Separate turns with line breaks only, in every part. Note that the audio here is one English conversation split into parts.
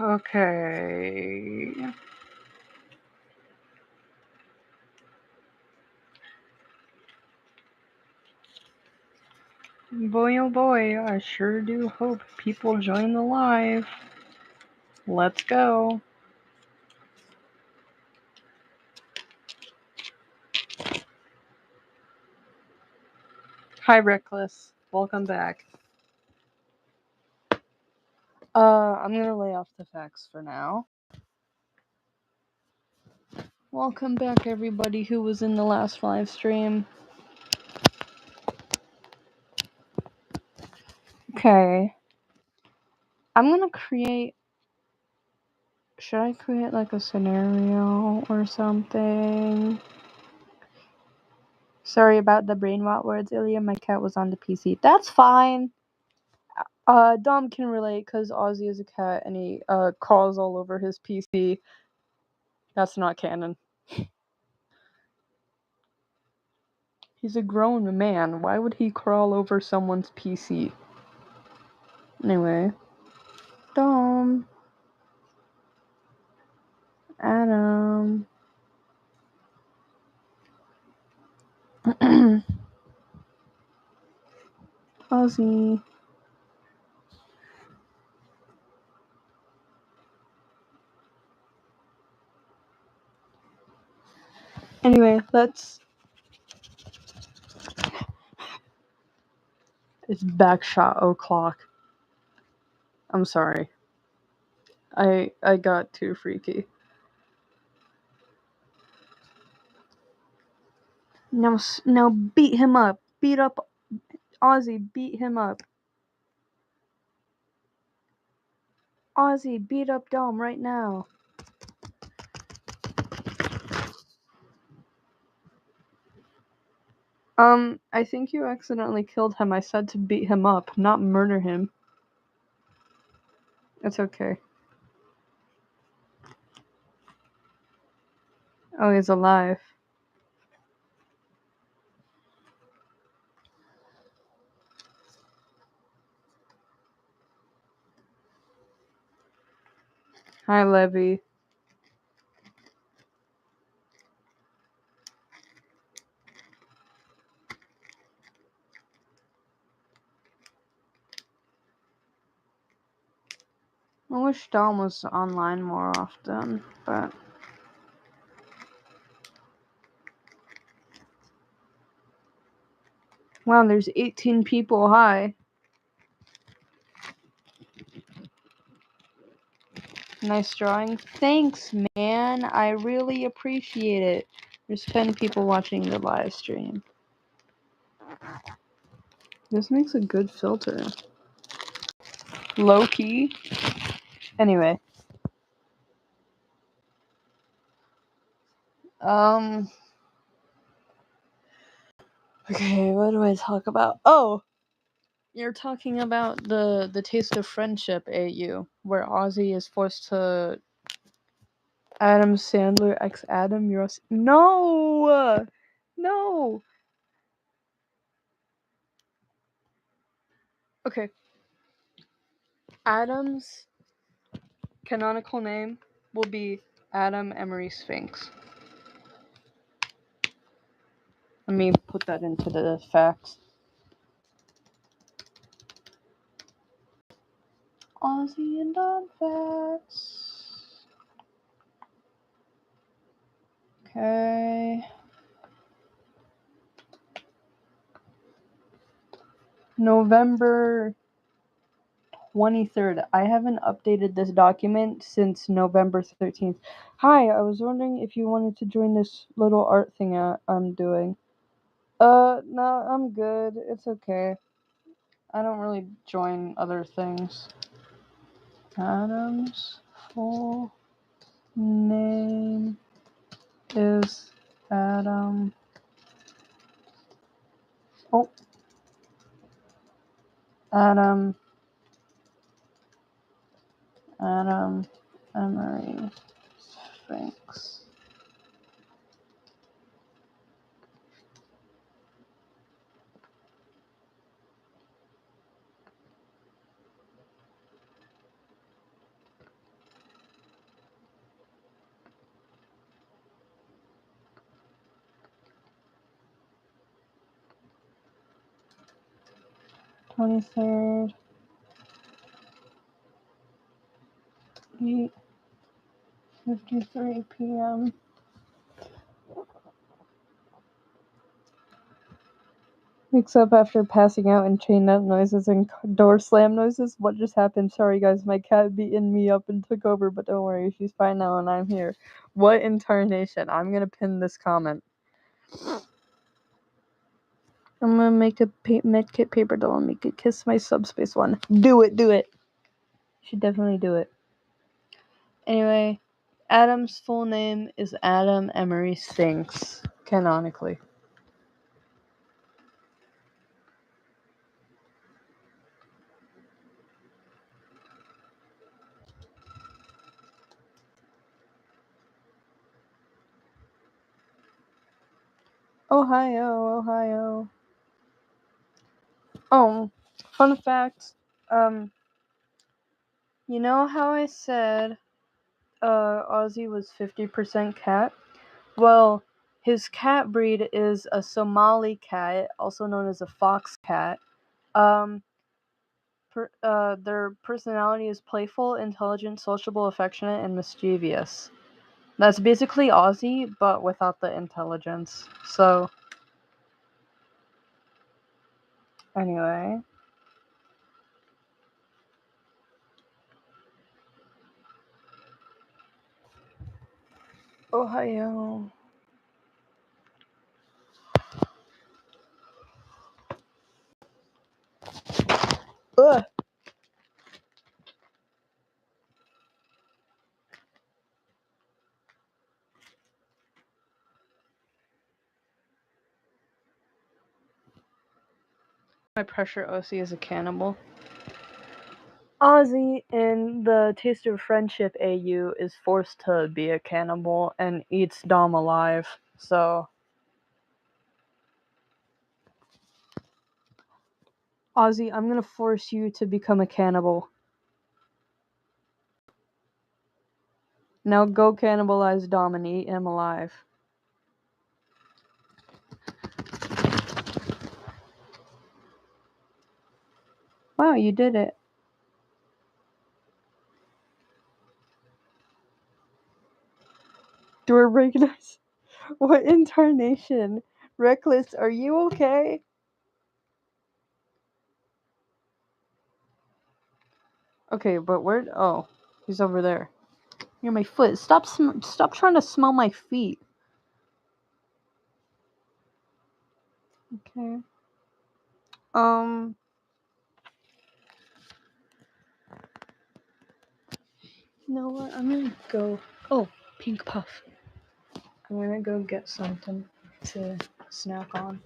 Okay. Boy, oh boy, I sure do hope people join the live. Let's go. Hi, Reckless. Welcome back. I'm gonna lay off the facts for now. Welcome back, everybody who was in the last live stream. Okay. I'm gonna create... Should I create like a scenario or something? Sorry about the brain rot words, Ilya. My cat was on the PC. That's fine. Dom can relate because Ozzy is a cat and he crawls all over his PC. That's not canon. He's a grown man. Why would he crawl over someone's PC? Anyway. Dom. Adam. Ozzy. Anyway, let's... It's backshot o'clock. I'm sorry. I got too freaky. Now beat him up. Beat up Ozzy. Beat him up. Ozzy, beat up Dom right now. I think you accidentally killed him. I said to beat him up, not murder him. It's okay. Oh, he's alive. Hi, Levy. I wish Dom was online more often, but... Wow, there's 18 people. Hi. Nice drawing. Thanks, man. I really appreciate it. There's 10 people watching the live stream. This makes a good filter. Low key. Anyway. Okay, what do I talk about? Oh! You're talking about the Taste of Friendship AU, where Ozzy is forced to... Adam Sandler x Adam, you're... No! No! Okay. Adam's canonical name will be Adam Emery Sphinx. Let me put that into the facts. Ozzy and Dom facts. Okay. November 23rd. I haven't updated this document since November 13th. Hi, I was wondering if you wanted to join this little art thing I'm doing. No, I'm good. It's okay. I don't really join other things. Adam's full name is Adam. Oh. Adam Emery Sphinx. 23rd, 8:53 p.m. Wakes up after passing out and chain up noises and door slam noises. What just happened? Sorry guys, my cat beaten me up and took over, but don't worry, she's fine now and I'm here. What incarnation? I'm gonna pin this comment. I'm gonna make a medkit paper doll and make it kiss my subspace one. Do it, do it. You should definitely do it. Anyway, Adam's full name is Adam Emery Spinks, canonically. Ohio, Ohio. Oh, fun fact. You know how I said Ozzy was 50% cat? Well, his cat breed is a Somali cat, also known as a fox cat. Their personality is playful, intelligent, sociable, affectionate, and mischievous. That's basically Ozzy, but without the intelligence. So, anyway. Ohio. Ugh. My pressure OC is a cannibal. Ozzy in the Taste of Friendship AU is forced to be a cannibal and eats Dom alive. So, Ozzy, I'm gonna force you to become a cannibal. Now go cannibalize Dom and eat him alive. Wow, you did it. Do I recognize? What incarnation? Reckless, are you okay? Okay, but where? Oh, he's over there. Near my foot. Stop trying to smell my feet. Okay. You know what? I'm gonna go. Oh, pink puff. I'm gonna go get something to snack on.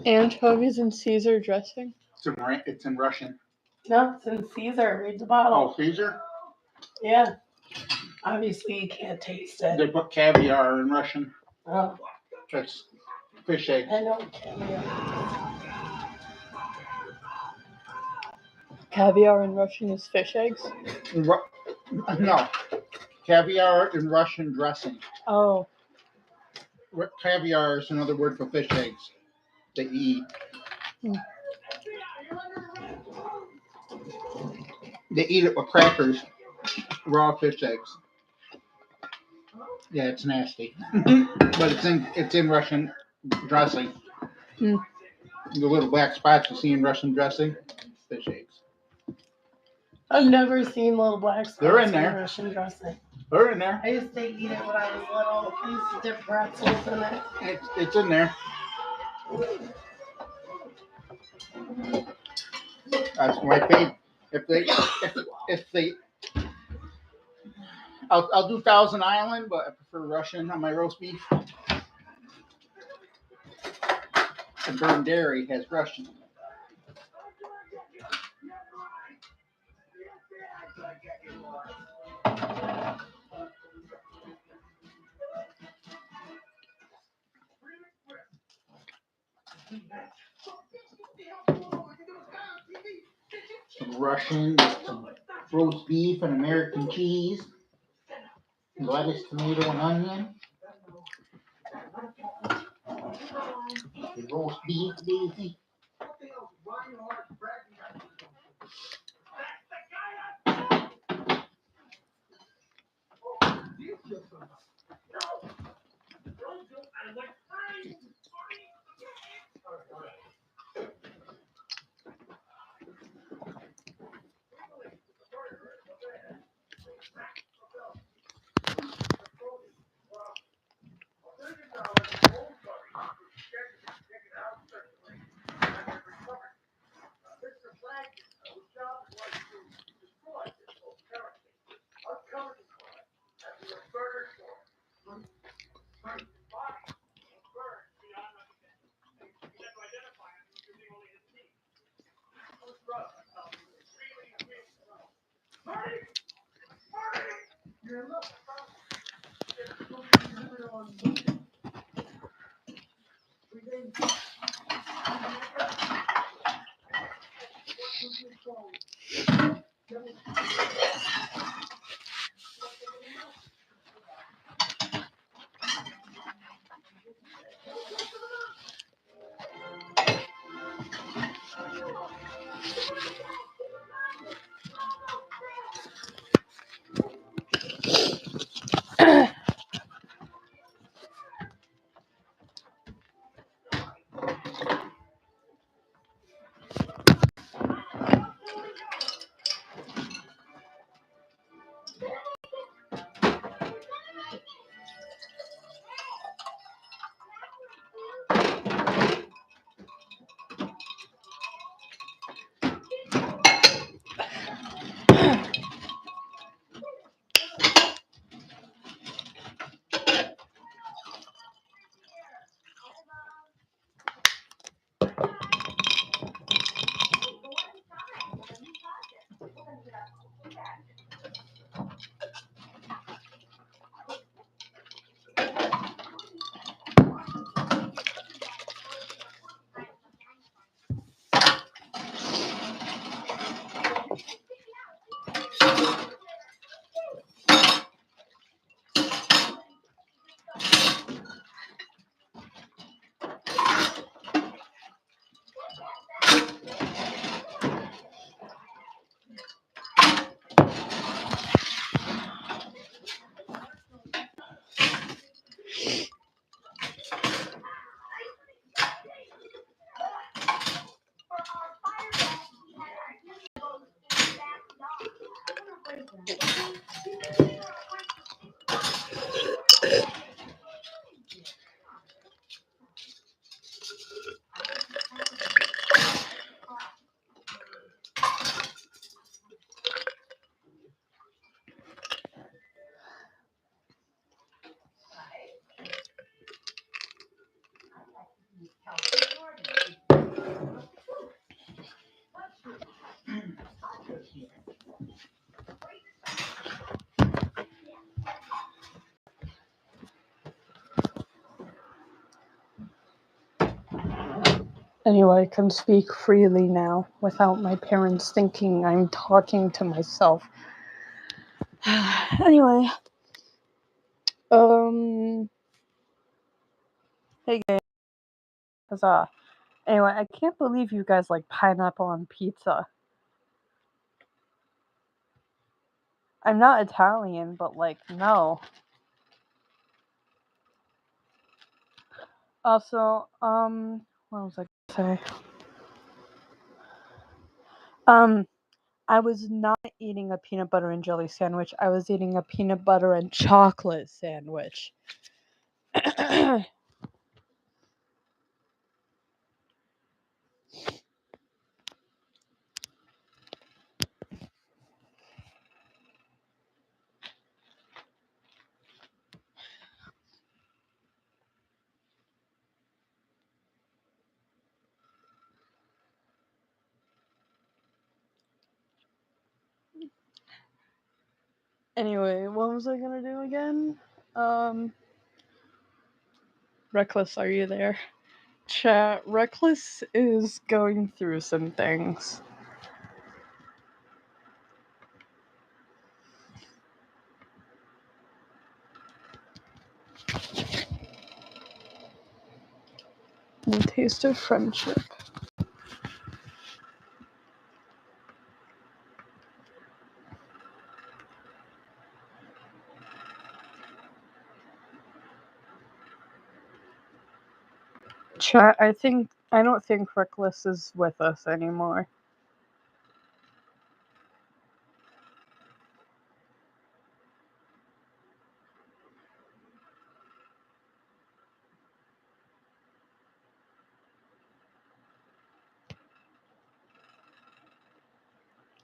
Anchovies and Caesar dressing?
It's in Russian.
No, it's in Caesar. Read the bottle.
Oh, Caesar?
Yeah. Obviously, you can't taste it.
They put caviar in Russian.
Oh,
That's fish eggs.
I know caviar.
Caviar in Russian is fish eggs?
No. Caviar in Russian dressing.
Oh.
Caviar is another word for fish eggs that you eat. They eat it with crackers, raw fish eggs. Yeah, it's nasty. But it's in Russian dressing. The little black spots you see in Russian dressing, fish eggs.
I've never seen little black spots
They're in there.
Russian dressing.
They're in there.
I used to eat it when I was little. I used to dip pretzels in it.
It's in there. That's my favorite. If they, I'll do Thousand Island, but I prefer Russian on my roast beef. And Burn Dairy has Russian. Some Russian, some roast beef and American cheese, lettuce, tomato, and onion. The roast beef, baby.
Anyway, I can speak freely now without my parents thinking I'm talking to myself. Anyway, hey guys, huzzah. Anyway, I can't believe you guys like pineapple on pizza. I'm not Italian, but like, no. Also, what was I gonna say? I was not eating a peanut butter and jelly sandwich. I was eating a peanut butter and chocolate sandwich. Anyway, what was I gonna do again? Reckless, are you there? Chat, Reckless is going through some things. The taste of friendship. Chat, I don't think Reckless is with us anymore.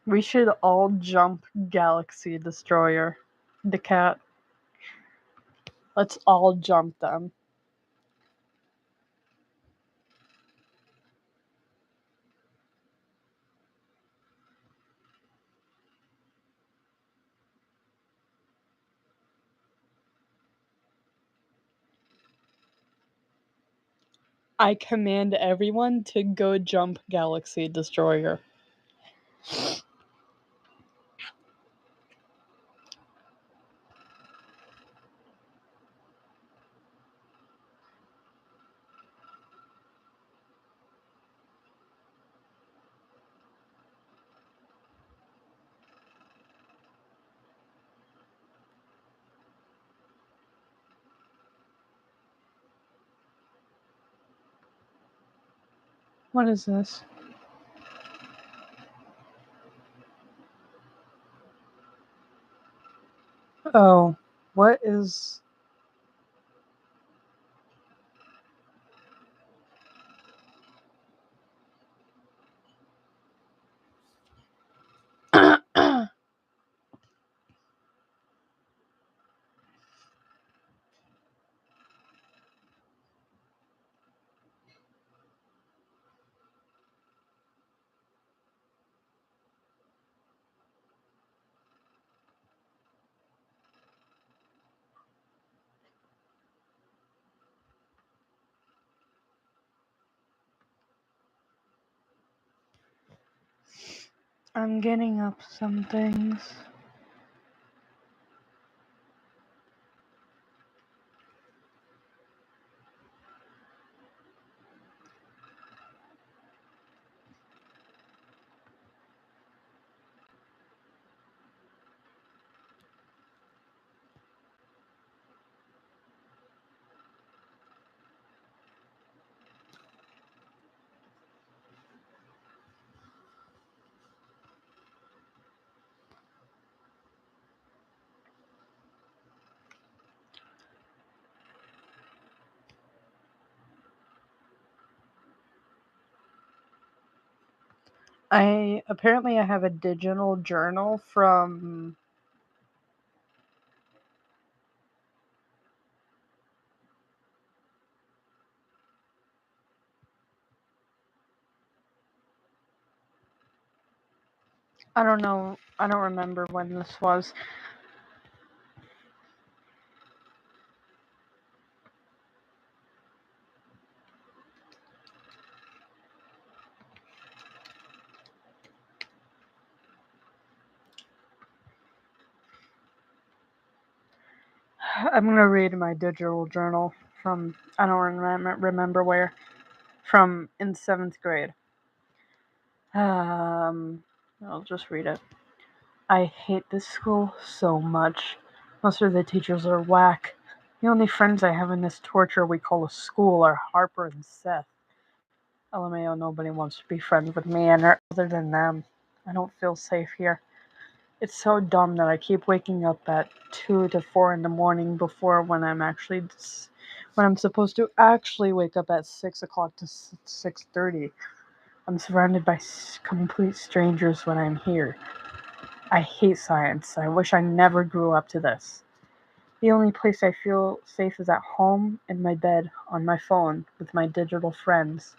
We should all jump Galaxy Destroyer. The cat. Let's all jump them. I command everyone to go jump Galaxy Destroyer. What is this? Oh, what is... I'm getting up some things. Apparently I have a digital journal from... I don't know. I don't remember when this was. I'm gonna read my digital journal from I don't remember where, from in 7th grade. I'll just read it. I hate this school so much. Most of the teachers are whack. The only friends I have in this torture we call a school are Harper and Seth. LMAO, nobody wants to be friends with me, and other than them, I don't feel safe here. It's so dumb that I keep waking up at 2 to 4 in the morning before when I'm supposed to actually wake up at 6 o'clock to 6:30. I'm surrounded by complete strangers when I'm here. I hate science. I wish I never grew up to this. The only place I feel safe is at home, in my bed, on my phone, with my digital friends.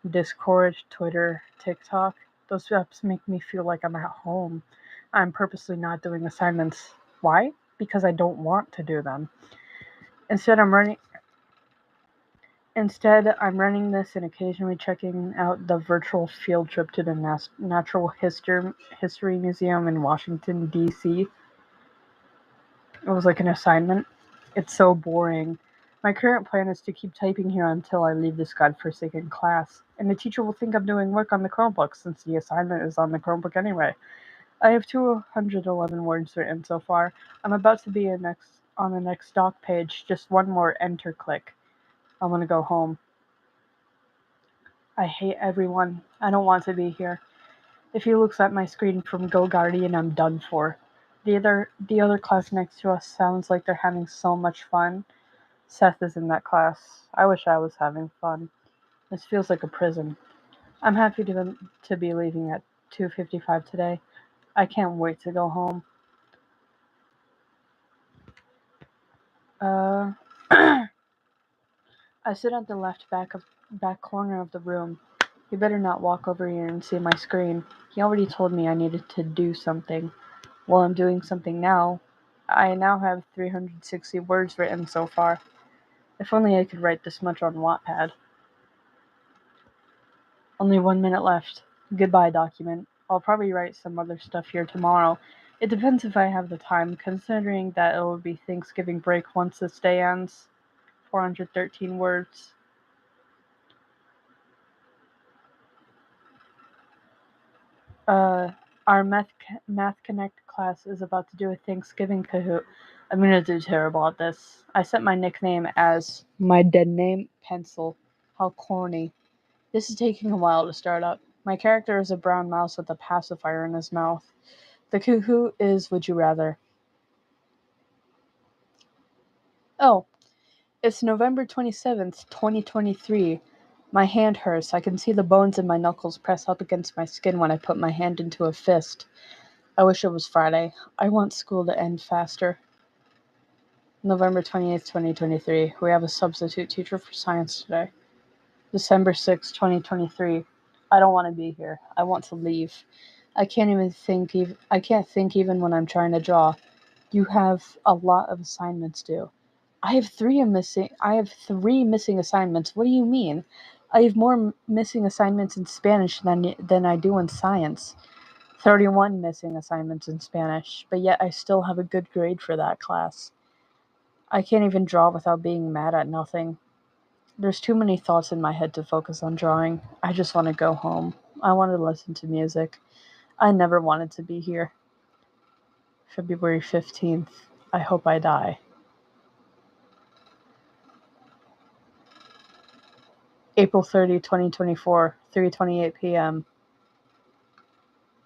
Discord, Twitter, TikTok. Those apps make me feel like I'm at home. I'm purposely not doing assignments. Why? Because I don't want to do them. Instead, I'm running this and occasionally checking out the virtual field trip to the Natural History Museum in Washington, D.C. It was like an assignment. It's so boring. My current plan is to keep typing here until I leave this godforsaken class, and the teacher will think I'm doing work on the Chromebook since the assignment is on the Chromebook anyway. I have 211 words written so far. I'm about to be on the next doc page. Just one more enter click. I want to go home. I hate everyone. I don't want to be here. If he looks at my screen from Go Guardian, I'm done for. The other class next to us sounds like they're having so much fun. Seth is in that class. I wish I was having fun. This feels like a prison. I'm happy to be leaving at 2:55 today. I can't wait to go home. Uh, I sit at the back corner of the room. You better not walk over here and see my screen. He already told me I needed to do something. Well, I'm doing something now. I now have 360 words written so far. If only I could write this much on Wattpad. Only 1 minute left. Goodbye, document. I'll probably write some other stuff here tomorrow. It depends if I have the time, considering that it will be Thanksgiving break once this day ends. 413 words. Our Math Connect class is about to do a Thanksgiving Kahoot. I'm gonna do terrible at this. I set my nickname as my dead name, Pencil. How corny. This is taking a while to start up. My character is a brown mouse with a pacifier in his mouth. The Kahoot is Would You Rather. Oh, it's November 27th, 2023. My hand hurts. I can see the bones in my knuckles press up against my skin when I put my hand into a fist. I wish it was Friday. I want school to end faster. November 28th, 2023. We have a substitute teacher for science today. December 6th, 2023. I don't want to be here. I want to leave. I can't think even when I'm trying to draw. You have a lot of assignments due. I have three missing assignments. What do you mean? I have more missing assignments in Spanish than I do in science. 31 missing assignments in Spanish, but yet I still have a good grade for that class. I can't even draw without being mad at nothing. There's too many thoughts in my head to focus on drawing. I just want to go home. I want to listen to music. I never wanted to be here. February 15th. I hope I die. April 30, 2024, 3:28 p.m.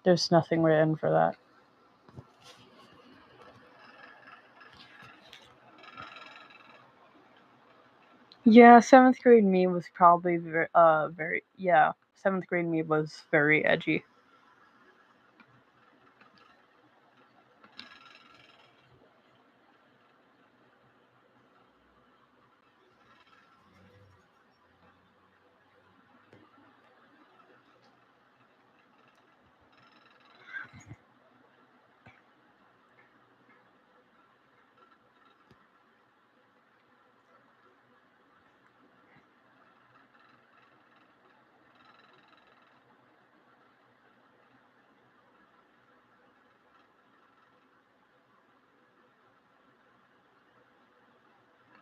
There's nothing written for that. Yeah, 7th grade me was probably very 7th grade me was very edgy.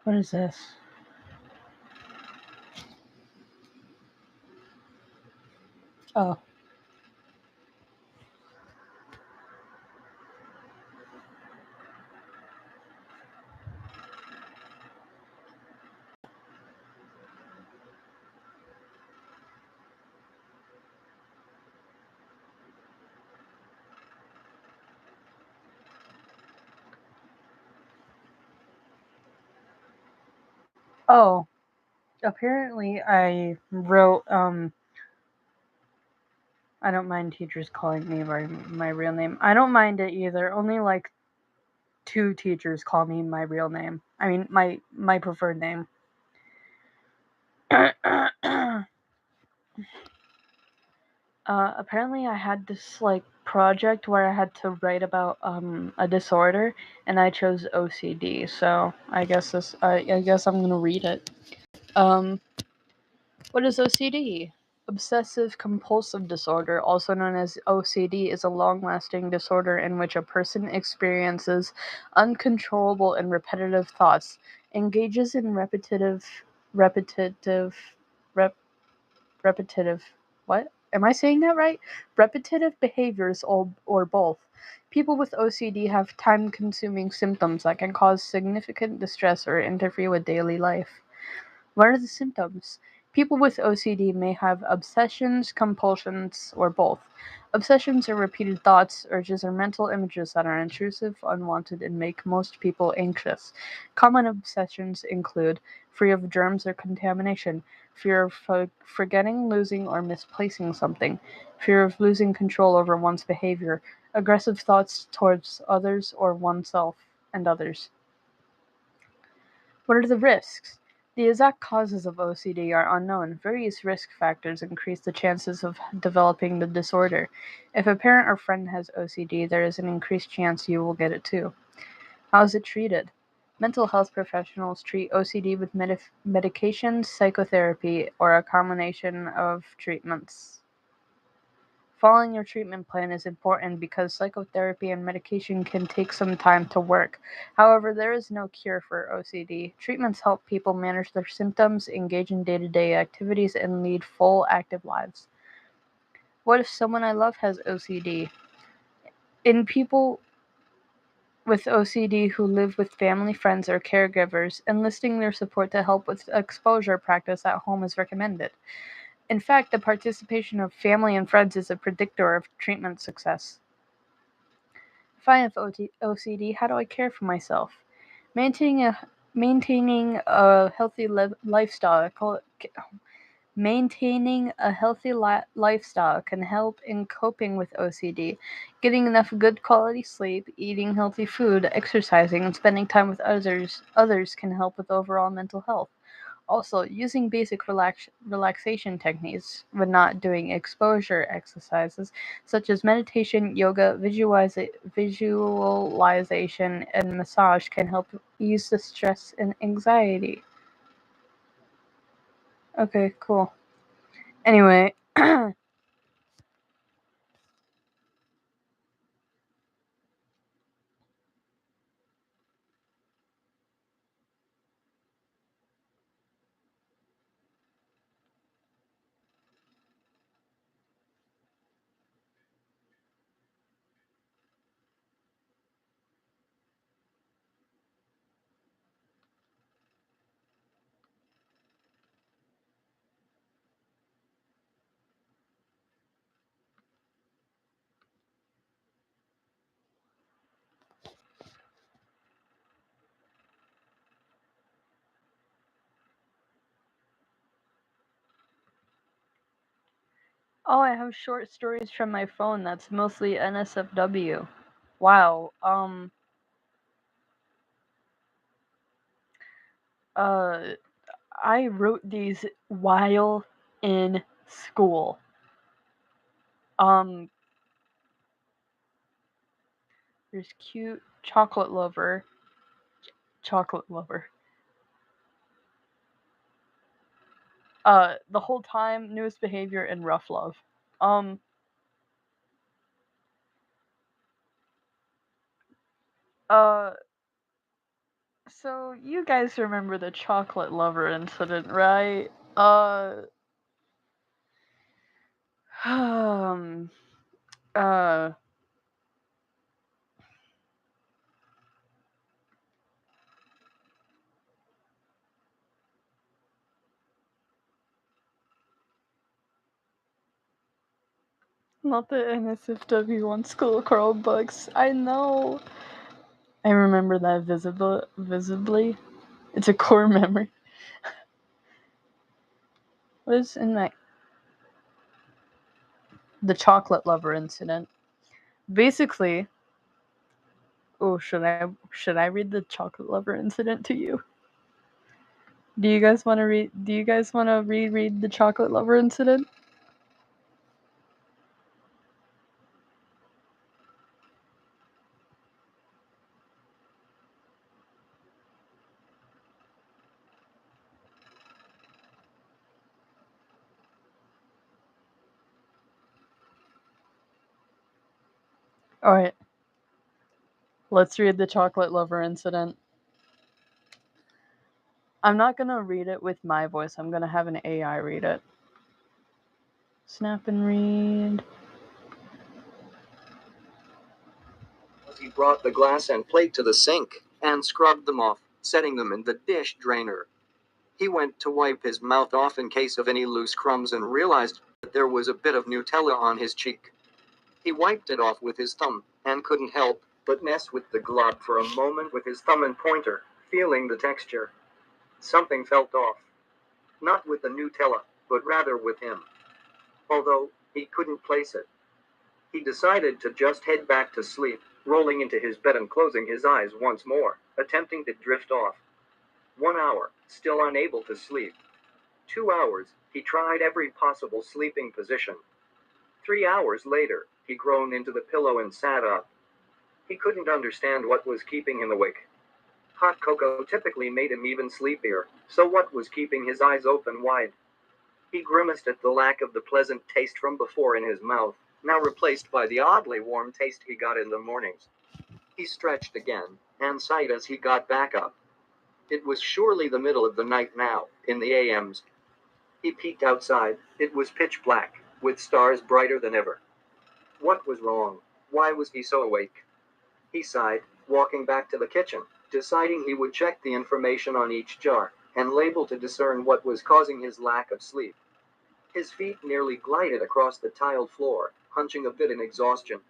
What is this? Oh. Oh. Apparently I wrote, I don't mind teachers calling me by my real name. I don't mind it either. Only like 2 teachers call me my real name. I mean, my preferred name. Apparently I had this like project where I had to write about a disorder, and I chose OCD. So I guess I'm gonna read it. Um, what is OCD? Obsessive compulsive disorder, also known as OCD, is a long-lasting disorder in which a person experiences uncontrollable and repetitive thoughts, engages in repetitive, rep, repetitive, what? Am I saying that right? Repetitive behaviors or both. People with OCD have time-consuming symptoms that can cause significant distress or interfere with daily life. What are the symptoms? People with OCD may have obsessions, compulsions, or both. Obsessions are repeated thoughts, urges, or mental images that are intrusive, unwanted, and make most people anxious. Common obsessions include fear of germs or contamination, fear of forgetting, losing, or misplacing something, fear of losing control over one's behavior, aggressive thoughts towards others or oneself and others. What are the risks? The exact causes of OCD are unknown. Various risk factors increase the chances of developing the disorder. If a parent or friend has OCD, there is an increased chance you will get it too. How is it treated? Mental health professionals treat OCD with medication, psychotherapy, or a combination of treatments. Following your treatment plan is important because psychotherapy and medication can take some time to work. However, there is no cure for OCD. Treatments help people manage their symptoms, engage in day-to-day activities, and lead full, active lives. What if someone I love has OCD? In people with OCD who live with family, friends, or caregivers, enlisting their support to help with exposure practice at home is recommended. In fact, the participation of family and friends is a predictor of treatment success. If I have OCD, how do I care for myself? Maintaining a maintaining a healthy lifestyle. Maintaining a healthy lifestyle can help in coping with OCD. Getting enough good quality sleep, eating healthy food, exercising, and spending time with others can help with overall mental health. Also, using basic relaxation techniques when not doing exposure exercises, such as meditation, yoga, visualization, and massage, can help ease the stress and anxiety. Okay, cool. Anyway, oh, I have short stories from my phone that's mostly NSFW. Wow. Uh, I wrote these while in school. Um, there's cute chocolate lover. The whole time, newest behavior, and rough love. Um, uh, So you guys remember the chocolate lover incident, right? Um, uh, not the NSFW1 School of Chromebooks. I know. I remember that visibly. It's a core memory. Was in the chocolate lover incident. Basically, should I read the chocolate lover incident to you? Do you guys want to reread the chocolate lover incident? All right. Let's read the chocolate lover incident. I'm not going to read it with my voice. I'm going to have an AI read it. Snap and read.
He brought the glass and plate to the sink and scrubbed them off, setting them in the dish drainer. He went to wipe his mouth off in case of any loose crumbs and realized that there was a bit of Nutella on his cheek. He wiped it off with his thumb and couldn't help but mess with the glob for a moment with his thumb and pointer, feeling the texture. Something felt off. Not with the Nutella, but rather with him. Although he couldn't place it. He decided to just head back to sleep, rolling into his bed and closing his eyes once more, attempting to drift off. 1 hour, still unable to sleep. 2 hours, he tried every possible sleeping position. 3 hours later, he groaned into the pillow and sat up. He couldn't understand what was keeping him awake. Hot cocoa typically made him even sleepier, so what was keeping his eyes open wide? He grimaced at the lack of the pleasant taste from before in his mouth, now replaced by the oddly warm taste he got in the mornings. He stretched again, and sighed as he got back up. It was surely the middle of the night now, in the AMs. He peeked outside. It was pitch black, with stars brighter than ever. What was wrong? Why was he so awake? He sighed, walking back to the kitchen, deciding he would check the information on each jar and label to discern what was causing his lack of sleep. His feet nearly glided across the tiled floor, hunching a bit in exhaustion.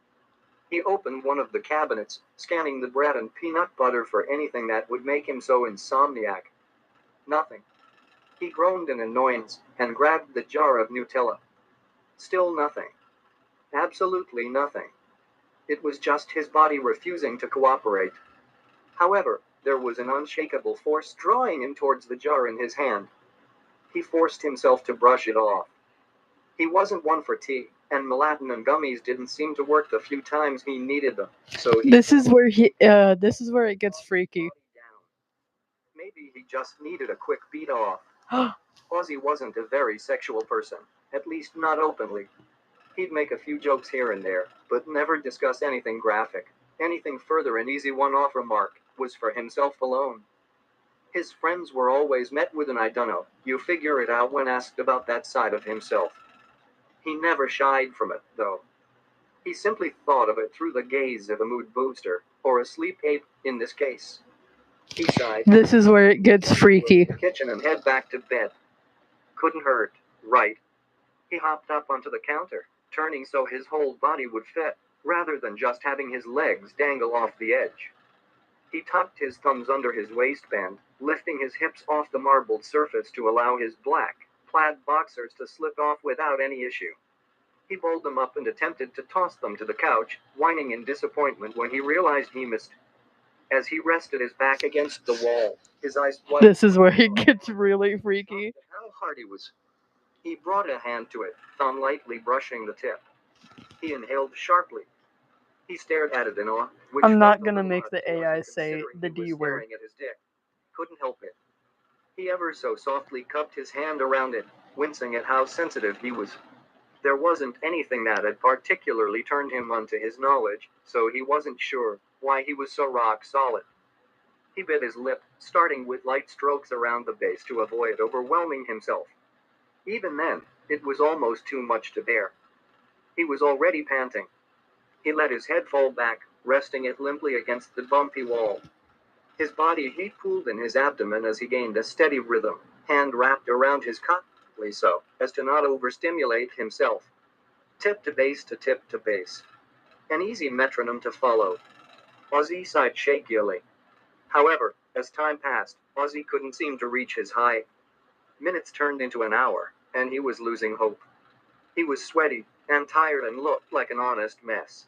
He opened one of the cabinets, scanning the bread and peanut butter for anything that would make him so insomniac. Nothing. He groaned in annoyance and grabbed the jar of Nutella. Still nothing. Absolutely nothing. It was just his body refusing to cooperate. However, there was an unshakable force drawing him towards the jar in his hand. He forced himself to brush it off. He wasn't one for tea, and melatonin gummies didn't seem to work the few times he needed them, so he...
This is where it gets freaky.
Maybe he just needed a quick beat off. Ozzy wasn't a very sexual person, at least not openly. He'd make a few jokes here and there, but never discuss anything graphic. Anything further an easy one-off remark was for himself alone. His friends were always met with an "I dunno, you figure it out" when asked about that side of himself. He never shied from it, though. He simply thought of it through the gaze of a mood booster, or a sleep ape, in this case. He sighed.
This is where it gets freaky.
The kitchen and head back to bed. Couldn't hurt, right? He hopped up onto the counter, turning so his whole body would fit, rather than just having his legs dangle off the edge. He tucked his thumbs under his waistband, lifting his hips off the marbled surface to allow his black, plaid boxers to slip off without any issue. He rolled them up and attempted to toss them to the couch, whining in disappointment when he realized he missed. As he rested his back against the wall, his eyes wide.
This is where it gets really freaky.
How hard he was. He brought a hand to it, thumb lightly brushing the tip. He inhaled sharply. He stared at it in awe.
I'm not gonna make the AI say the D word.
At his dick. Couldn't help it. He ever so softly cupped his hand around it, wincing at how sensitive he was. There wasn't anything that had particularly turned him on to his knowledge, so he wasn't sure why he was so rock solid. He bit his lip, starting with light strokes around the base to avoid overwhelming himself. Even then, it was almost too much to bear. He was already panting. He let his head fall back, resting it limply against the bumpy wall. His body heat pooled in his abdomen as he gained a steady rhythm, hand wrapped around his cock, so as to not overstimulate himself. Tip to base to tip to base. An easy metronome to follow. Ozzy sighed shakily. However, as time passed, Ozzy couldn't seem to reach his high. Minutes turned into an hour, and he was losing hope. He was sweaty and tired and looked like an honest mess.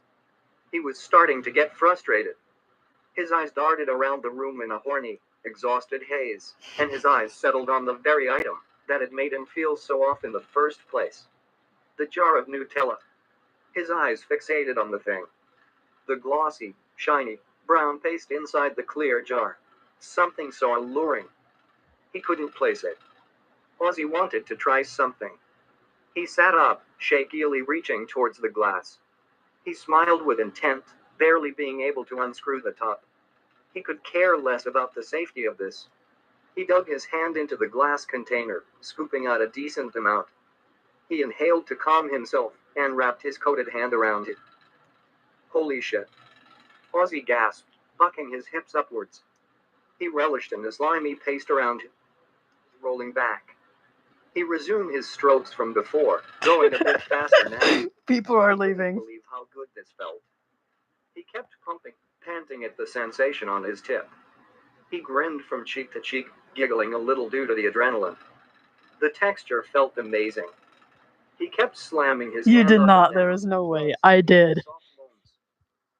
He was starting to get frustrated. His eyes darted around the room in a horny, exhausted haze, and his eyes settled on the very item that had made him feel so off in the first place. The jar of Nutella. His eyes fixated on the thing. The glossy, shiny, brown paste inside the clear jar. Something so alluring. He couldn't place it. Ozzy wanted to try something. He sat up, shakily reaching towards the glass. He smiled with intent, barely being able to unscrew the top. He could care less about the safety of this. He dug his hand into the glass container, scooping out a decent amount. He inhaled to calm himself, and wrapped his coated hand around it. Holy shit. Ozzy gasped, bucking his hips upwards. He relished in the slimy paste around him, rolling back. He resumed his strokes from before, going a bit faster now.
People are
He couldn't
leaving.
believe how good this felt. He kept pumping, panting at the sensation on his tip. He grinned from cheek to cheek, giggling a little due to the adrenaline. The texture felt amazing. He kept slamming his
You
hand
did
up and
not.
down,
There was no way.
while
I
singing
did.
soft moans.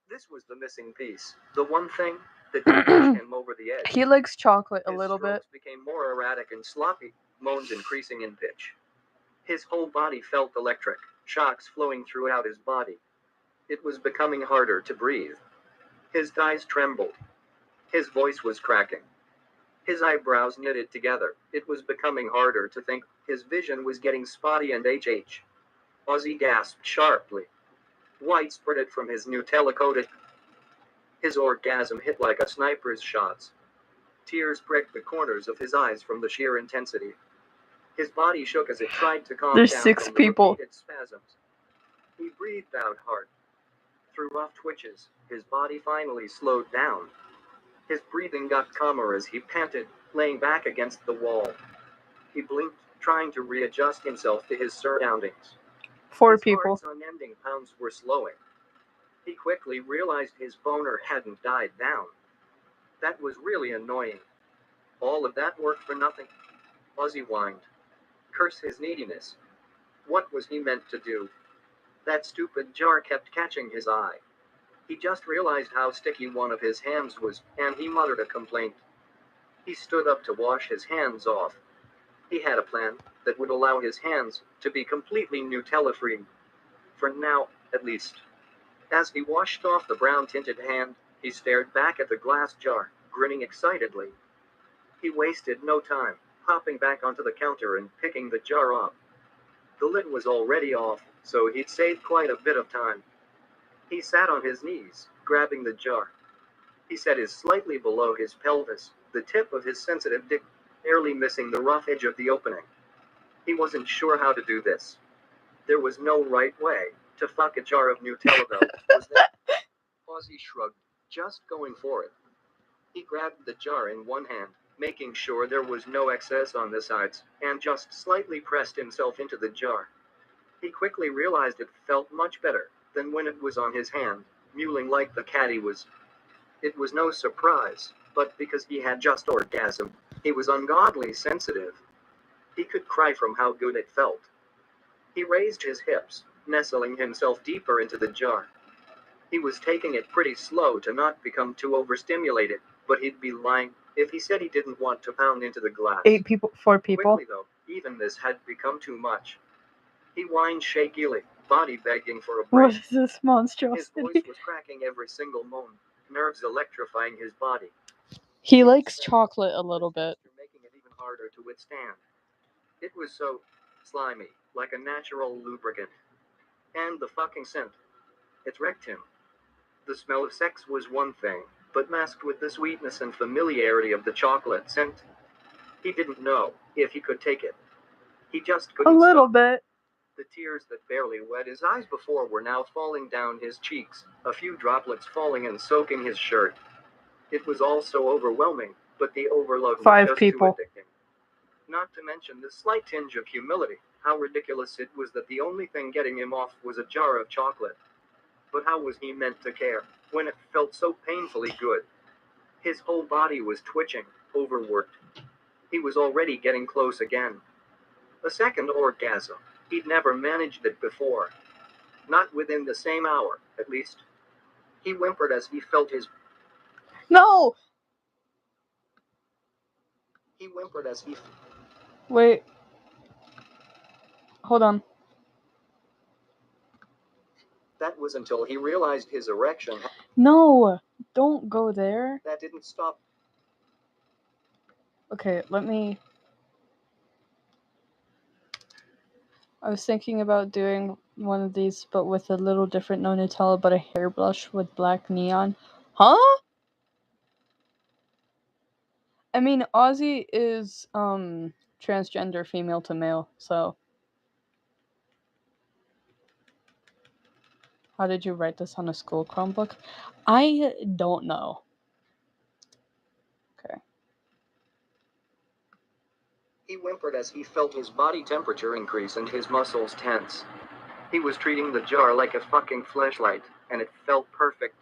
This was the missing piece, the one thing that could push him over the edge.
He likes chocolate a
His
little bit.
strokes became more erratic and sloppy, moans increasing in pitch. His whole body felt electric, shocks flowing throughout his body. It was becoming harder to breathe. His thighs trembled. His voice was cracking. His eyebrows knitted together. It was becoming harder to think. His vision was getting spotty and HH. Ozzy gasped sharply. White spurted from his Nutella-coated. His orgasm hit like a sniper's shots. Tears pricked the corners of his eyes from the sheer intensity. His body shook as it tried to calm
There's
down
6
from the
people.
repeated spasms. He breathed out hard. Through rough twitches, his body finally slowed down. His breathing got calmer as he panted, laying back against the wall. He blinked, trying to readjust himself to his surroundings.
4
His
people.
heart's unending pounds were slowing. He quickly realized his boner hadn't died down. That was really annoying. All of that work for nothing. Ozzy whined. Curse his neediness. What was he meant to do? That stupid jar kept catching his eye. He just realized how sticky one of his hands was, and he muttered a complaint. He stood up to wash his hands off. He had a plan that would allow his hands to be completely Nutella-free. For now, at least. As he washed off the brown-tinted hand, he stared back at the glass jar, grinning excitedly. He wasted no time, hopping back onto the counter and picking the jar up. The lid was already off, so he'd saved quite a bit of time. He sat on his knees, grabbing the jar. He set it slightly below his pelvis, the tip of his sensitive dick barely missing the rough edge of the opening. He wasn't sure how to do this. There was no right way to fuck a jar of Nutella though, was there? Ozzy shrugged, just going for it. He grabbed the jar in one hand, making sure there was no excess on the sides, and just slightly pressed himself into the jar. He quickly realized it felt much better than when it was on his hand, mewling like the cat he was. It was no surprise, but because he had just orgasmed, he was ungodly sensitive. He could cry from how good it felt. He raised his hips, nestling himself deeper into the jar. He was taking it pretty slow to not become too overstimulated, but he'd be lying if he said he didn't want to pound into the glass.
8 people. 4 people.
Quickly though, even this had become too much. He whined shakily, body begging for a
What
break.
is this
His
monstrosity?
voice was cracking every single moan, nerves electrifying his body.
He likes chocolate a little bit.
Making it even harder to withstand. It was so slimy, like a natural lubricant. And the fucking scent. It wrecked him. The smell of sex was one thing, but masked with the sweetness and familiarity of the chocolate scent. He didn't know if he could take it. He just
A
couldn't
little
stop.
bit.
The tears that barely wet his eyes before were now falling down his cheeks, a few droplets falling and soaking his shirt. It was all so overwhelming, but the overload was
5
just
people.
too addicting. Not to mention the slight tinge of humility, how ridiculous it was that the only thing getting him off was a jar of chocolate. But how was he meant to care, when it felt so painfully good? His whole body was twitching, overworked. He was already getting close again. A second orgasm. He'd never managed it before. Not within the same hour, at least. He whimpered as he felt his...
No!
He whimpered as he...
Wait. Hold on.
That was until he realized his erection...
No! Don't go there.
That didn't stop.
Okay, let me... I was thinking about doing one of these, but with a little different no Nutella, but a hairbrush with black neon. Huh? I mean, Ozzy is, transgender female to male, so... How did you write this on a school Chromebook? I don't know. Okay.
He whimpered as he felt his body temperature increase and his muscles tense. He was treating the jar like a fucking fleshlight, and it felt perfect.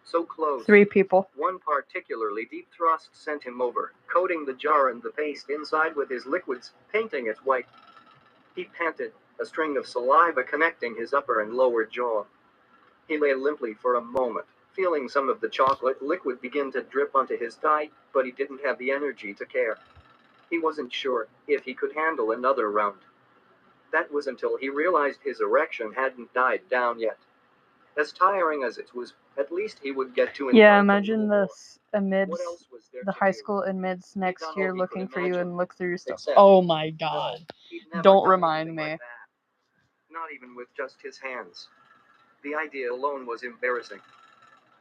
So close.
3 people.
One particularly deep thrust sent him over, coating the jar and the paste inside with his liquids, painting it white. He panted, a string of saliva connecting his upper and lower jaw. He lay limply for a moment, feeling some of the chocolate liquid begin to drip onto his thigh, but he didn't have the energy to care. He wasn't sure if he could handle another round. That was until he realized his erection hadn't died down yet. As tiring as it was, at least he would get to
Yeah,
indulge a
imagine
little more.
this amidst
What else was there
the
to
high
do?
school admits next
done all
year
he
looking
could
for you
imagine,
and look through your stuff.
except-
Oh my god.
He'd never
Don't
done
remind
anything
me.
like that. Not even with just his hands. The idea alone was embarrassing.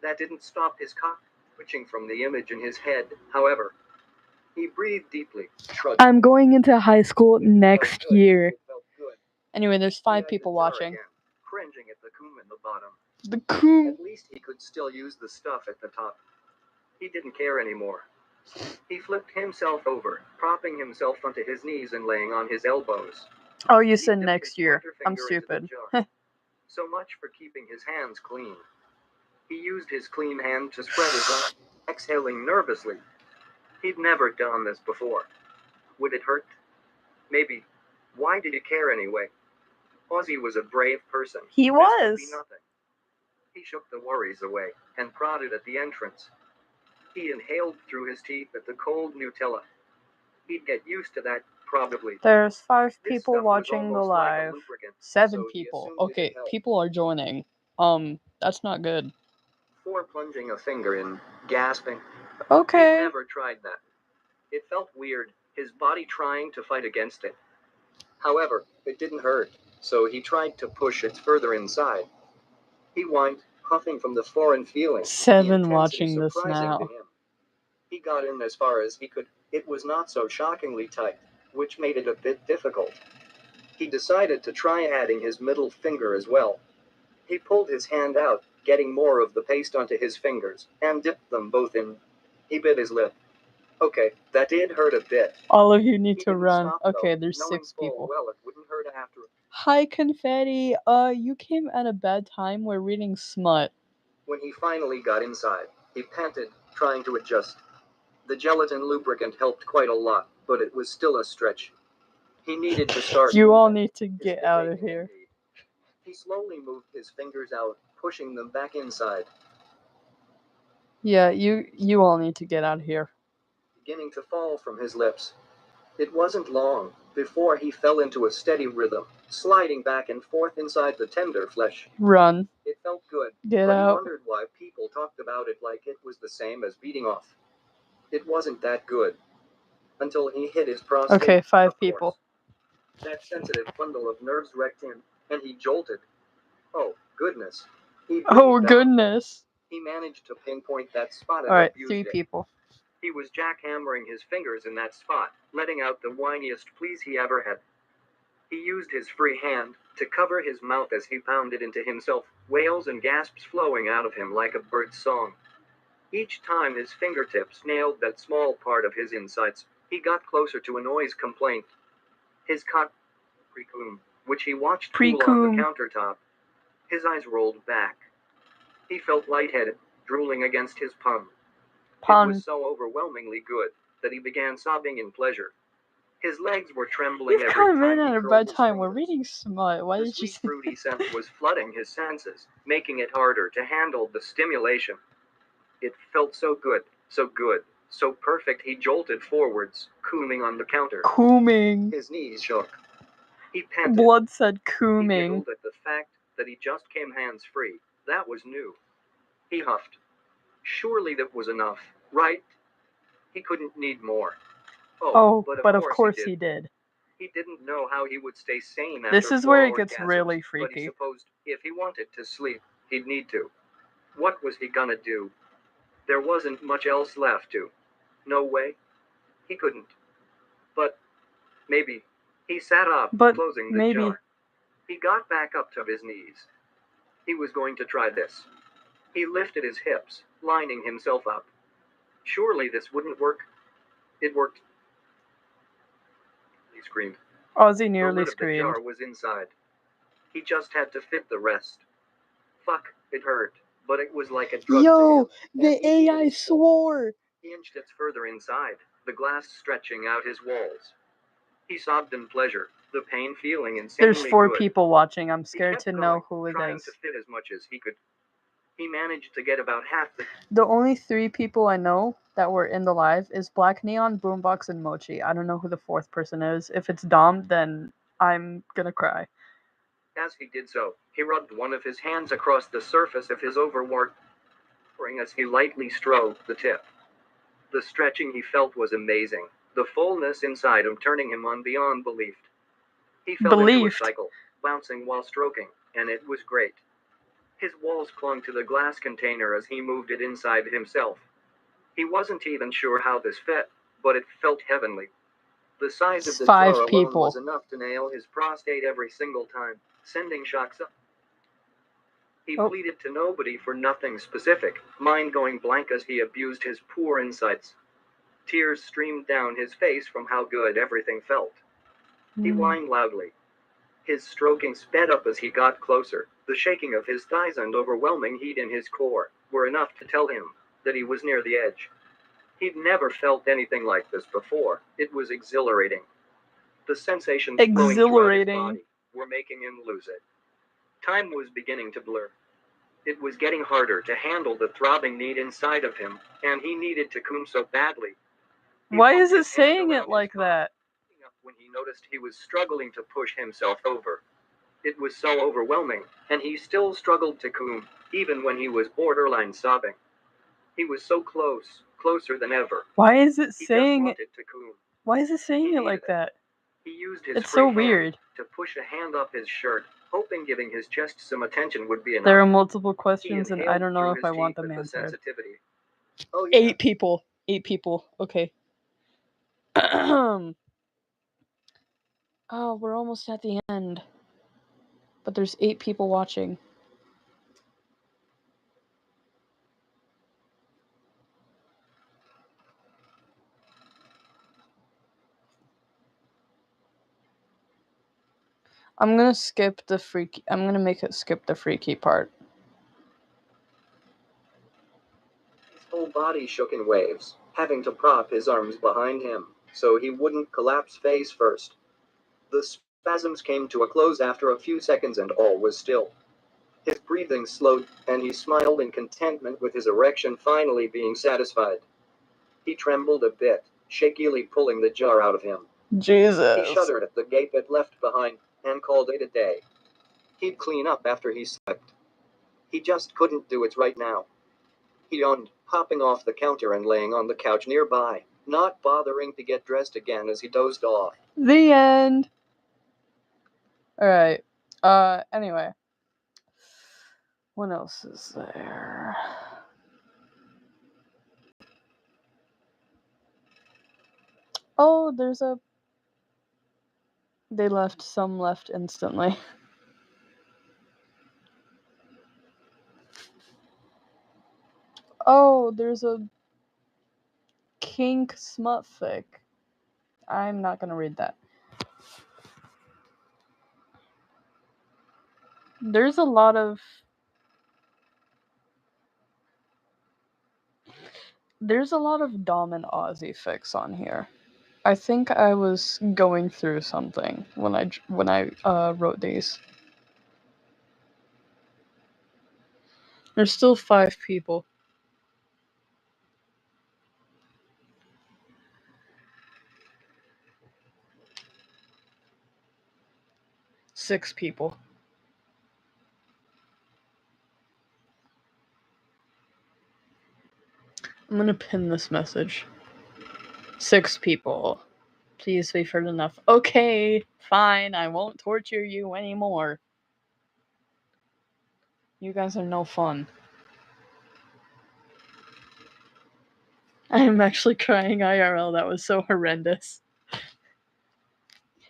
That didn't stop his cock twitching from the image in his head, however. He breathed deeply, shrugged.
I'm going into high school
It felt
next
good.
year.
It felt good.
Anyway, there's
He
5
eyed the
people
jar
watching.
again, cringing at the coom in the bottom.
The coon.
At least he could still use the stuff at the top. He didn't care anymore. He flipped himself over, propping himself onto his knees and laying on his elbows.
Oh, you
He
said
dipped
next
his
year.
pointer
I'm
finger into the
stupid.
jar. So much for keeping his hands clean. He used his clean hand to spread his arms, exhaling nervously. He'd never done this before. Would it hurt? Maybe. Why did he care anyway? Ozzy was a brave person.
He
This
was.
would be nothing. He shook the worries away and prodded at the entrance. He inhaled through his teeth at the cold Nutella. He'd get used to that, probably.
There's 5
This
people
stuff was
watching the
almost like a
live.
lubricant,
7
so he
people.
assumed it'd
Okay,
help.
people are joining. That's not good.
Before plunging a finger in, gasping. He'd
Okay.
never tried that. It felt weird, his body trying to fight against it. However, it didn't hurt, so he tried to push it further inside. He whined, huffing from the foreign feeling.
7
the intensity
watching this
surprising
now.
to him. He got in as far as he could. It was not so shockingly tight, which made it a bit difficult. He decided to try adding his middle finger as well. He pulled his hand out, getting more of the paste onto his fingers, and dipped them both in. He bit his lip. Okay, that did hurt a bit.
All of you need
He
to
didn't
run.
stop,
Okay,
though,
there's
knowing
6
full
people.
well it wouldn't hurt after.
Hi, Confetti. You came at a bad time. We're reading smut.
When he finally got inside, he panted, trying to adjust. The gelatin lubricant helped quite a lot, but it was still a stretch. He needed to start
You all
moving.
need to
His
get
hip
out of
aching
here.
indeed. He slowly moved his fingers out, pushing them back inside,
Yeah, you all need to get out of here.
beginning to fall from his lips. It wasn't long before he fell into a steady rhythm, sliding back and forth inside the tender flesh.
Run.
It felt good,
Get
but he
out.
wondered why people talked about it like it was the same as beating off. It wasn't that good. Until he hit his prostate.
Okay, 5
of
people.
course. That sensitive bundle of nerves wrecked him, and he jolted. Oh, goodness. He
Oh
breathed out.
goodness.
He managed to pinpoint that spot and
Alright,
abused
3
it.
people.
He was jackhammering his fingers in that spot, letting out the whiniest pleas he ever had. He used his free hand to cover his mouth as he pounded into himself, wails and gasps flowing out of him like a bird's song. Each time his fingertips nailed that small part of his insides, he got closer to a noise complaint. His cock, pre-cum, which he watched cool on
Pre-cum.
the countertop. His eyes rolled back. He felt lightheaded, drooling against his palm. It
Pun.
was so overwhelmingly good that he began sobbing in pleasure. His legs were trembling
We've
every
come
time
in
he
at a
curled
bad
his
time. We're
fingers.
reading smut. Why
The
did you
sweet
say
fruity scent was flooding his senses, making it harder to handle the stimulation. It felt so good, so perfect he jolted forwards, cooming on the counter.
cooming?
His knees shook. He panted.
Blood said
He
cooming.
giggled at the fact that he just came hands-free. That was new. He huffed. Surely that was enough, right? He couldn't need more.
Oh, but of
course
course he did.
He didn't know how he would stay sane after
This is
4
where it gets
orgasms,
really
but he
freaky.
supposed if he wanted to sleep, he'd need to. What was he gonna do? There wasn't much else left to. No way. He couldn't. But maybe. He sat up,
But
closing the
maybe.
jar. He got back up to his knees. He was going to try this. He lifted his hips, lining himself up. Surely this wouldn't work. It worked. He screamed.
Ozzy
The
nearly
lid of the
screamed.
jar was inside. He just had to fit the rest. Fuck, it hurt, but it was like a drug to
Yo,
him.
the
And he needed
AI
it.
swore.
He inched it further inside, the glass stretching out his walls. He sobbed in pleasure, the pain feeling insanely
There's 4
good.
people watching. I'm
He
scared
kept
to
going,
know who it
trying
is.
to fit as much as he could. He managed to get about half the.
The only 3 people I know that were in the live is Black Neon, Boombox, and Mochi. I don't know who the 4th person is. If it's Dom, then I'm gonna cry.
As he did so, he rubbed one of his hands across the surface of his overworked ring as he lightly stroked the tip. The stretching he felt was amazing, the fullness inside him turning him on beyond belief. He fell into a
Believed.
cycle, bouncing while stroking, and it was great. His walls clung to the glass container as he moved it inside himself. He wasn't even sure how this fit, but it felt heavenly. The size of the
5
jar alone
people.
was enough to nail his prostate every single time, sending shocks up. He
Oh.
pleaded to nobody for nothing specific, mind going blank as he abused his poor insights. Tears streamed down his face from how good everything felt. He whined loudly. His stroking sped up as he got closer. The shaking of his thighs and overwhelming heat in his core were enough to tell him that he was near the edge. He'd never felt anything like this before. It was exhilarating. The sensations flowing throughout his
Exhilarating.
body were making him lose it. Time was beginning to blur. It was getting harder to handle the throbbing need inside of him, and he needed to come so badly. He
Why
poked
is it
his hand
saying
around
it like
his palm,
that?
when he noticed he was struggling to push himself over. It was so overwhelming, and he still struggled to come, even when he was borderline sobbing. He was so close, closer than ever.
Why is it
He just
saying it?
wanted to come.
Why is it saying
He
it like
needed it.
that?
He used his
It's
free
so
hand
weird.
to push a hand up his shirt, hoping giving his chest some attention would be enough.
There are multiple
He
questions, and I
inhaled
don't know
through
if
his
I want
teeth
them
at the
answered.
sensitivity. Oh yeah.
8 people. 8 people. Okay. Oh, we're almost at the end. But there's 8 people watching. I'm gonna skip the freaky. I'm gonna make it skip the freaky part.
His whole body shook in waves, having to prop his arms behind him so he wouldn't collapse face first. The spasms came to a close after a few seconds and all was still. His breathing slowed, and he smiled in contentment with his erection finally being satisfied. He trembled a bit, shakily pulling the jar out of him.
Jesus.
He shuddered at the gape it left behind, and called it a day. He'd clean up after he slept. He just couldn't do it right now. He yawned, hopping off the counter and laying on the couch nearby, not bothering to get dressed again as he dozed off.
The end. Alright. Anyway. What else is there? Oh, there's a... They left, some left instantly. Oh, there's a kink smut fic. I'm not gonna read that. There's a lot of Dom and Aussie fics on here. I think I was going through something when I wrote these. There's still 5 people. Six people. I'm gonna pin this message. 6 people. Please, we've heard enough. Okay, fine, I won't torture you anymore. You guys are no fun. I am actually crying IRL, that was so horrendous.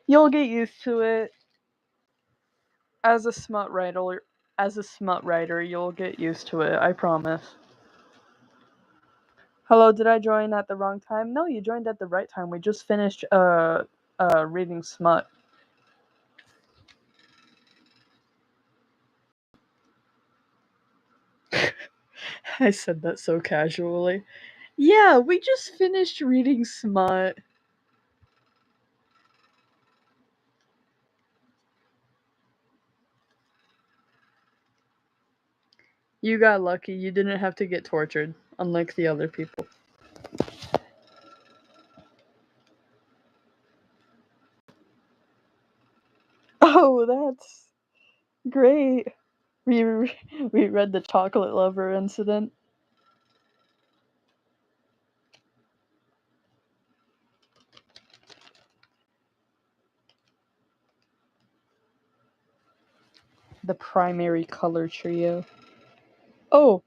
You'll get used to it. As a smut writer, you'll get used to it, I promise. Hello, did I join at the wrong time? No, you joined at the right time. We just finished reading smut. I said that so casually. Yeah, we just finished reading smut. You got lucky. You didn't have to get tortured, unlike the other people. Oh, that's great. We read the chocolate lover incident. The primary color trio. Oh,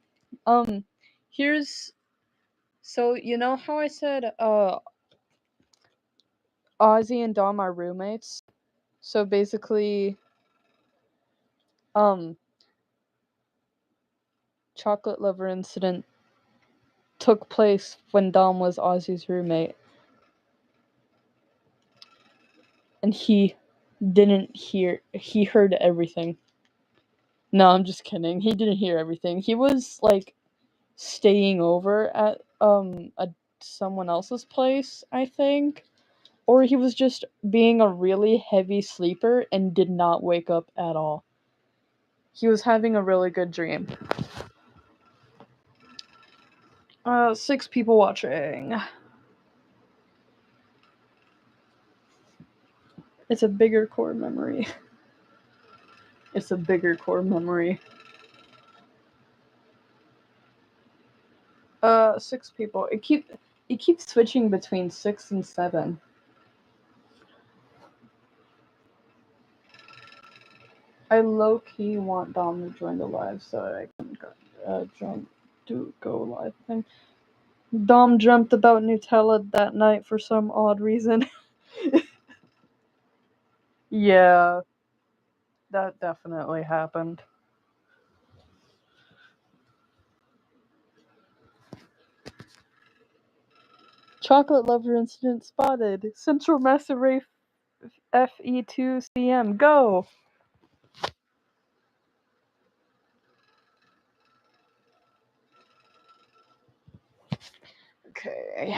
here's... So, you know how I said, Ozzy and Dom are roommates? So basically, chocolate lover incident took place when Dom was Ozzy's roommate. And he heard everything. No, I'm just kidding. He didn't hear everything. He was, like, staying over at, someone else's place, I think. Or he was just being a really heavy sleeper and did not wake up at all. He was having a really good dream. 6 people watching. It's a bigger core memory. It's a bigger core memory. 6 people. It keeps switching between 6 and 7. I low-key want Dom to join the live so I can go live thing. Dom dreamt about Nutella that night for some odd reason. Yeah, that definitely happened. Chocolate lover incident spotted. Central Mass Array FE2CM. Go! Okay.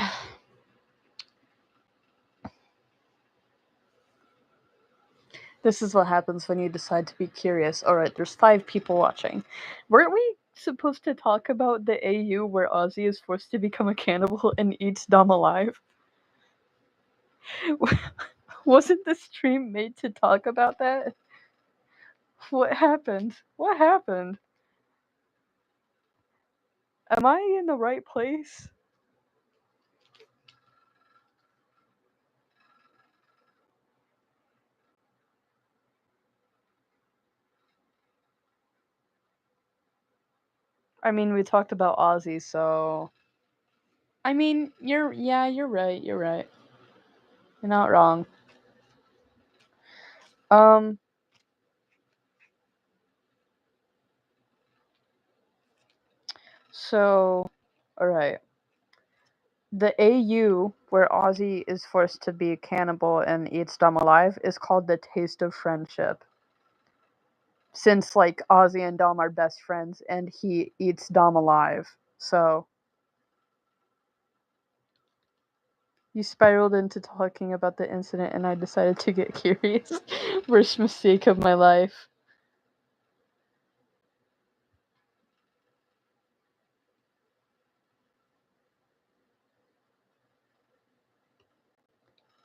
This is what happens when you decide to be curious. Alright, there's 5 people watching. Weren't we supposed to talk about the AU where Ozzy is forced to become a cannibal and eats Dom alive? Wasn't the stream made to talk about that? What happened? What happened? Am I in the right place? I mean, we talked about Ozzy, so... I mean, you're right. You're not wrong. So, alright. The AU, where Ozzy is forced to be a cannibal and eats Dom alive, is called the Taste of Friendship. Since, like, Ozzy and Dom are best friends, and he eats Dom alive. So, you spiraled into talking about the incident, and I decided to get curious. Worst mistake of my life.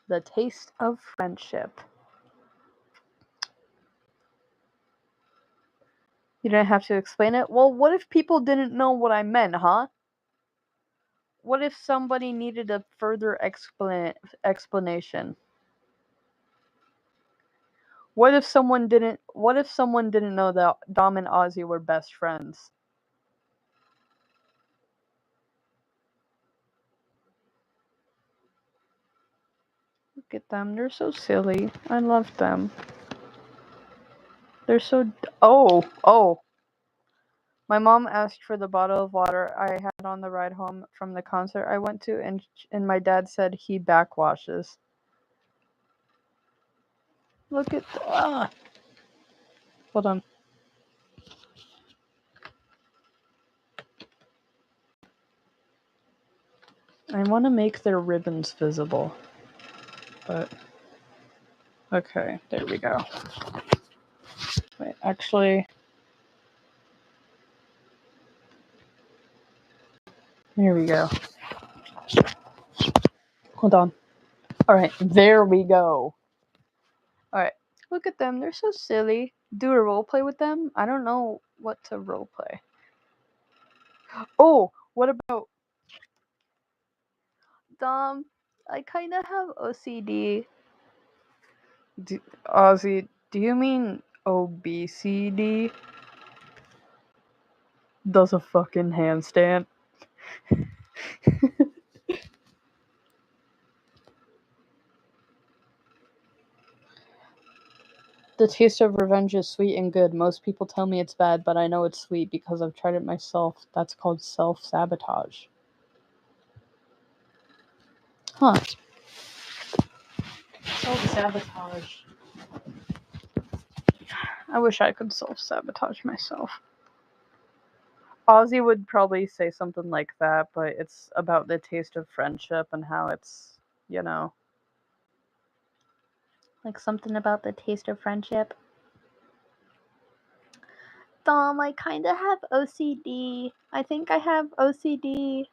The Taste of Friendship. You didn't have to explain it? Well, what if people didn't know what I meant, huh? What if somebody needed a further explanation? What if someone didn't know that Dom and Ozzy were best friends? Look at them, they're so silly. I love them. They're so oh. My mom asked for the bottle of water I had on the ride home from the concert I went to, and my dad said he backwashes. Look at hold on. I want to make their ribbons visible, but okay, there we go. Wait, actually, here we go. Hold on. Alright, there we go. Alright, look at them, they're so silly. Do a roleplay with them? I don't know what to roleplay. Oh, what about Dom? I kind of have OCD. Ozzy, do you mean obesity? Does a fucking handstand. The Taste of Revenge is sweet and good. Most people tell me it's bad, but I know it's sweet because I've tried it myself. That's called self-sabotage. Huh. Self-sabotage. I wish I could self-sabotage myself. Ozzy would probably say something like that, but it's about the taste of friendship and how it's, you know. Like something about the taste of friendship. Dom, I kinda have OCD. I think I have OCD.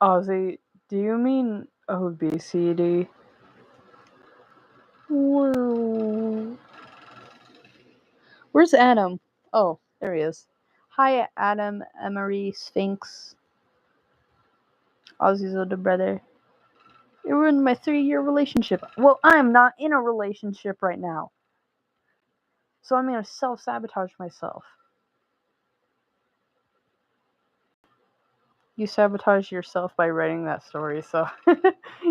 Ozzy, do you mean obesity? Whoa. Where's Adam? Oh, there he is. Hi, Adam, Emery, Sphinx. Ozzy's older brother. It ruined my 3-year relationship. Well, I'm not in a relationship right now. So I'm gonna self-sabotage myself. You sabotage yourself by writing that story, so...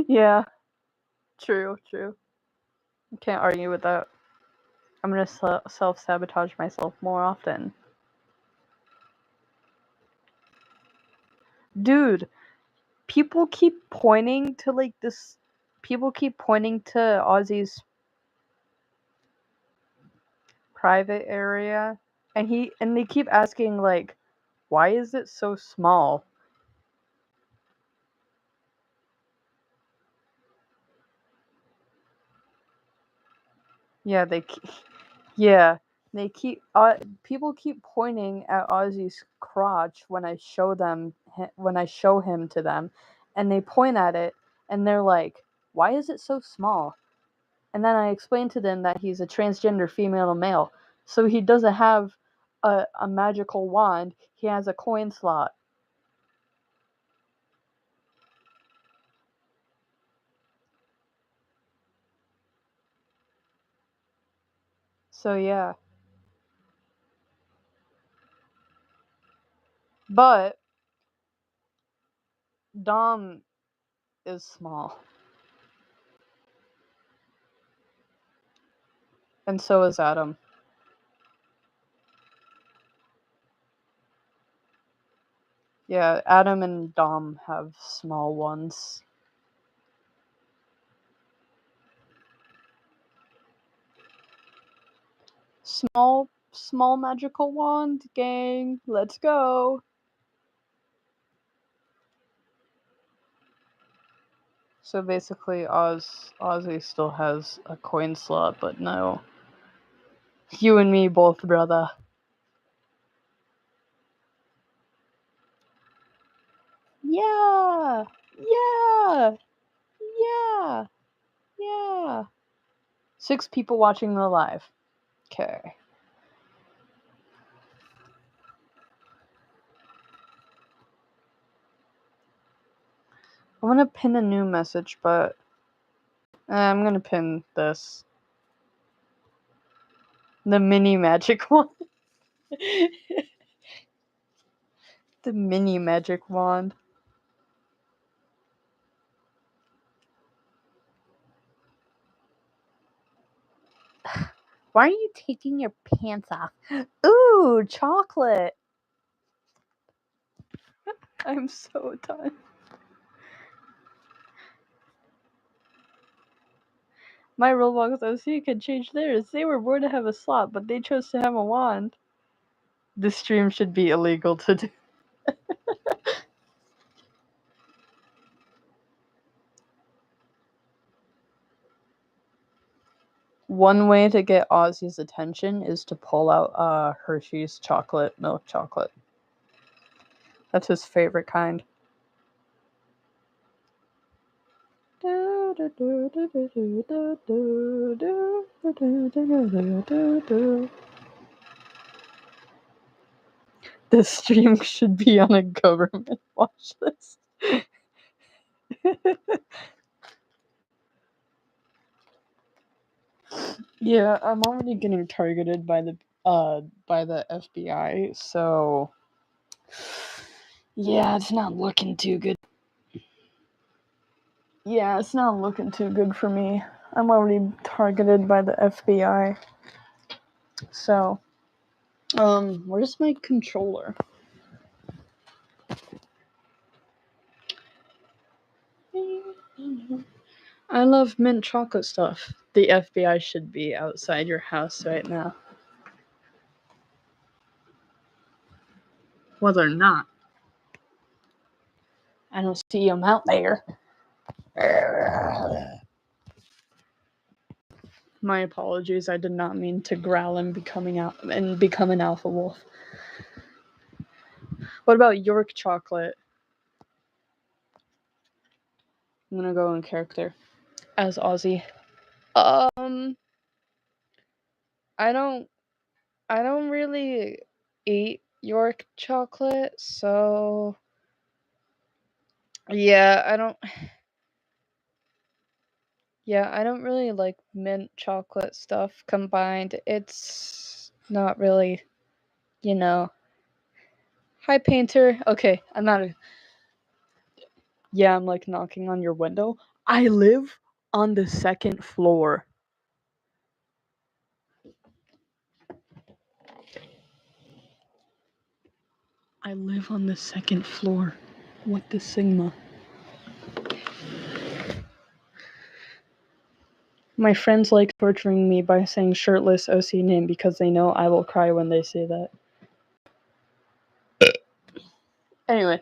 yeah. True. Can't argue with that. I'm gonna self-sabotage myself more often. Dude, people keep pointing to, like, this... People keep pointing to Ozzy's private area, and they keep asking, like, why is it so small? Yeah, people keep pointing at Ozzy's crotch when I show him to them, and they point at it and they're like, "Why is it so small?" And then I explain to them that he's a transgender female to male, so he doesn't have a magical wand. He has a coin slot. So yeah. But Dom is small. And so is Adam. Yeah, Adam and Dom have small ones. Small magical wand, gang. Let's go. So basically, Ozzy still has a coin slot, but no. You and me both, brother. Yeah! Yeah! Yeah! Yeah! 6 people watching the live. Okay. I'm gonna pin a new message, but I'm gonna pin this. The mini magic wand. The mini magic wand. Why are you taking your pants off? Ooh, chocolate. I'm so done. My Roblox OC could change theirs. They were born to have a slot, but they chose to have a wand. This stream should be illegal to do. One way to get Ozzy's attention is to pull out Hershey's milk chocolate. That's his favorite kind. This stream should be on a government watch list. Yeah, I'm already getting targeted by the FBI, so yeah, it's not looking too good. Yeah, it's not looking too good for me. I'm already targeted by the FBI. So, where's my controller? I love mint chocolate stuff. The FBI should be outside your house right now. Well, they're not. I don't see them out there. My apologies. I did not mean to growl and become an alpha wolf. What about York chocolate? I'm gonna go in character as Ozzy. I don't really eat York chocolate, so yeah, I don't really like mint chocolate stuff combined. It's not really, Hi, Painter. Okay, I'm like knocking on your window. I live on the 2nd floor. I live on the 2nd floor. What the Sigma? My friends like torturing me by saying shirtless OC name because they know I will cry when they say that. Anyway.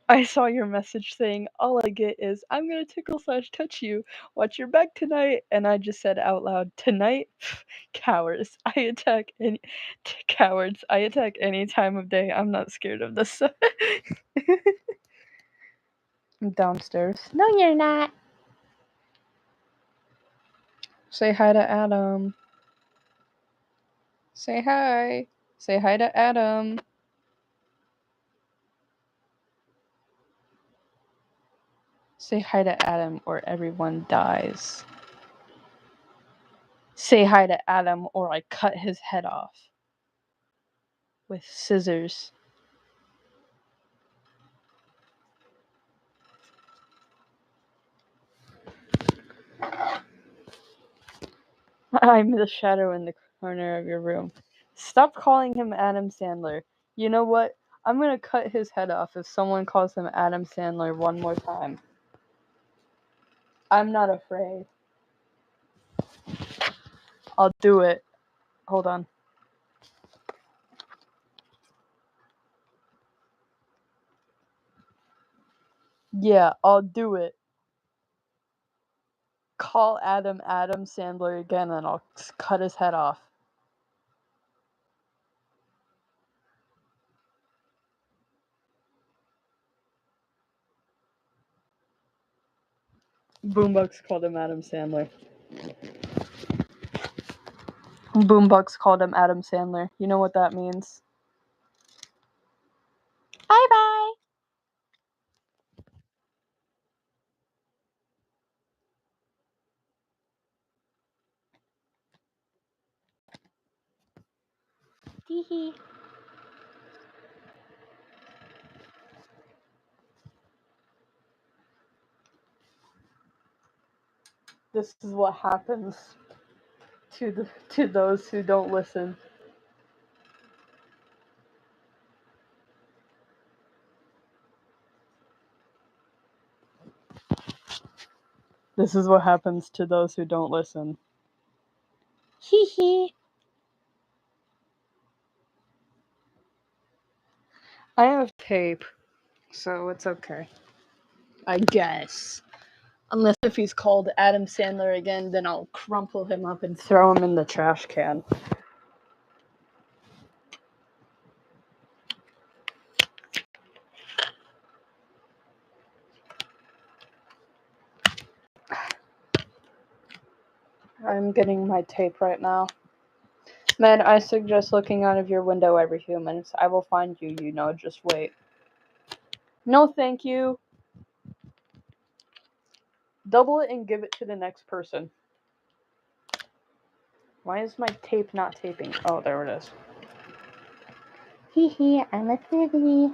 I saw your message saying, all I get is, I'm gonna tickle/touch you. Watch your back tonight. And I just said out loud, tonight? Cowards. Cowards. I attack any time of day. I'm not scared of the sun. I'm downstairs. No, you're not. Say hi to Adam. Say hi. Say hi to Adam. Say hi to Adam or everyone dies. Say hi to Adam or I cut his head off. With scissors. I'm the shadow in the corner of your room. Stop calling him Adam Sandler. You know what? I'm gonna cut his head off if someone calls him Adam Sandler one more time. I'm not afraid. I'll do it. Hold on. Yeah, I'll do it. Call Adam Sandler again and I'll cut his head off. Boombox called him Adam Sandler. Boombox called him Adam Sandler. You know what that means? Bye-bye. Hee. This is what happens to those who don't listen. This is what happens to those who don't listen. Hee hee. I have tape, so it's okay. I guess. Unless if he's called Adam Sandler again, then I'll crumple him up and throw him in the trash can. I'm getting my tape right now. Man, I suggest looking out of your window every few minutes. I will find you, just wait. No, thank you. Double it and give it to the next person. Why is my tape not taping? Oh, there it is. Hee hee, I'm a pretty.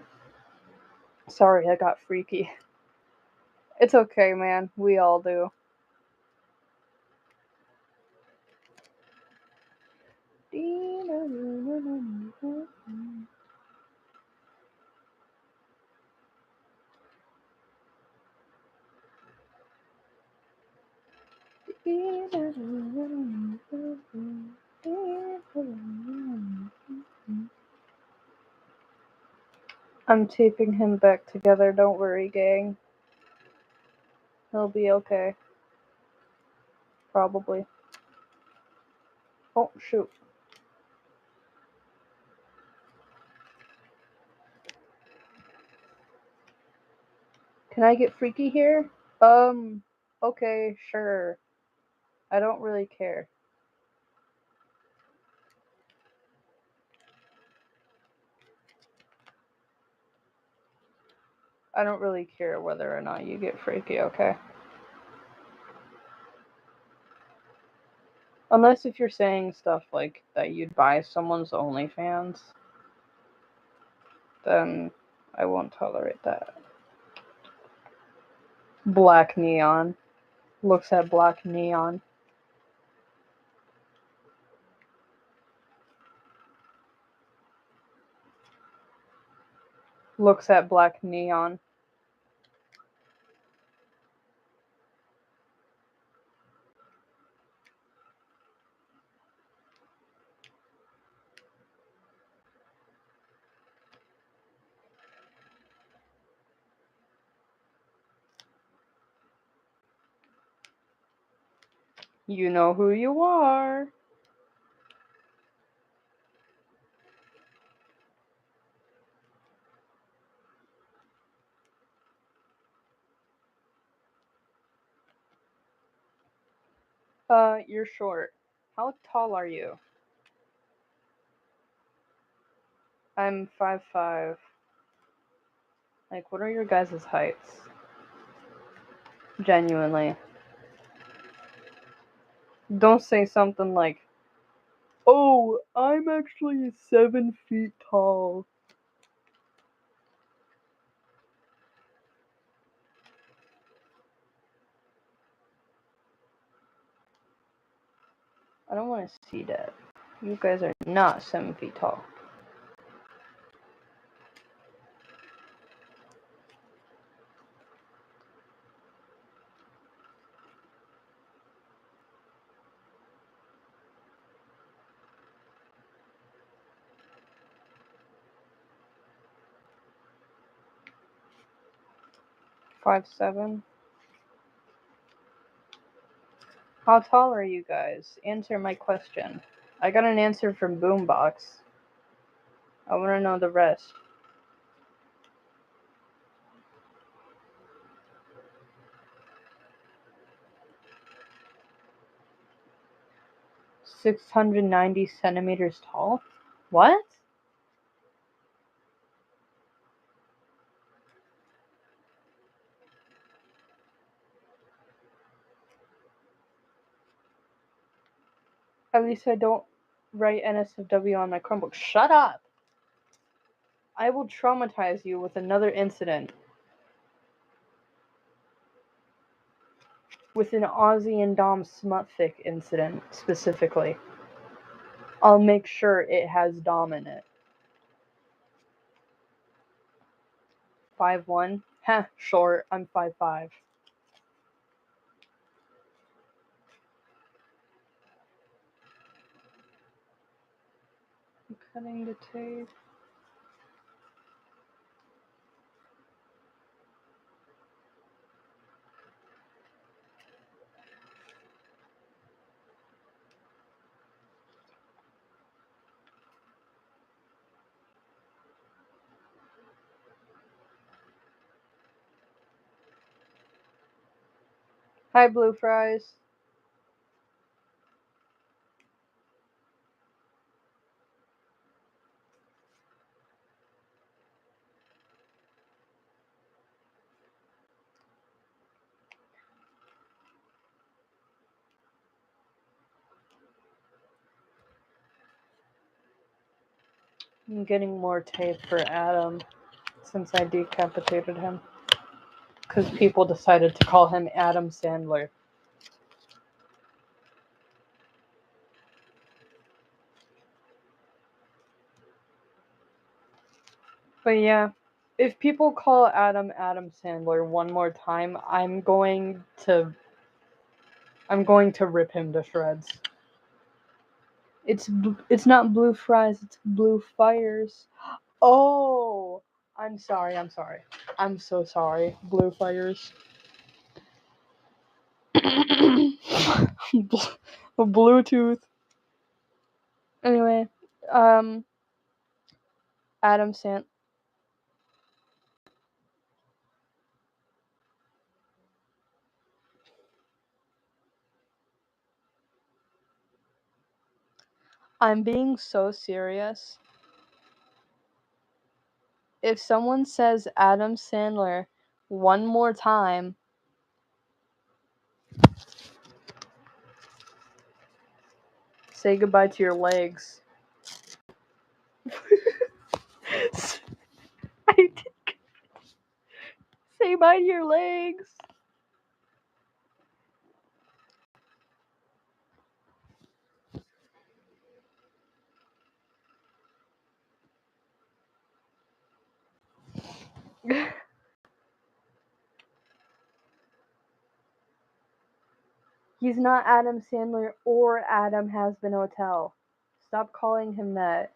Sorry, I got freaky. It's okay, man. We all do. I'm taping him back together, don't worry, gang. He'll be okay. Probably. Oh, shoot. Can I get freaky here? Okay, sure. I don't really care. I don't really care whether or not you get freaky, okay? Unless if you're saying stuff like that you'd buy someone's OnlyFans, then I won't tolerate that. Black neon. Looks at black neon. Looks at black neon. You know who you are. You're short. How tall are you? I'm 5'5". Like, what are your guys' heights? Genuinely. Don't say something like, "Oh, I'm actually 7 feet tall." I don't want to see that. You guys are not 7 feet tall. Five seven. How tall are you guys? Answer my question. I got an answer from Boombox. I want to know the rest. "690 centimeters tall." What? At least I don't write NSFW on my Chromebook. Shut up! I will traumatize you with another incident. With an Ozzy and Dom Smutfic incident, specifically. I'll make sure it has Dom in it. 5'1"? Heh, short. I'm 5'5". I'm cutting the tape. Hi, Blue Fries. I'm getting more tape for Adam since I decapitated him. Because people decided to call him Adam Sandler. But yeah, if people call Adam Sandler one more time, I'm going to rip him to shreds. It's not Blue Fries, it's Blue Fires. Oh, I'm sorry. I'm so sorry, Blue Fires. Bluetooth. Anyway, Adam Sandler. I'm being so serious. If someone says Adam Sandler one more time, say goodbye to your legs. Say bye to your legs. He's not Adam Sandler or Adam Has Been Hotel. Stop calling him that.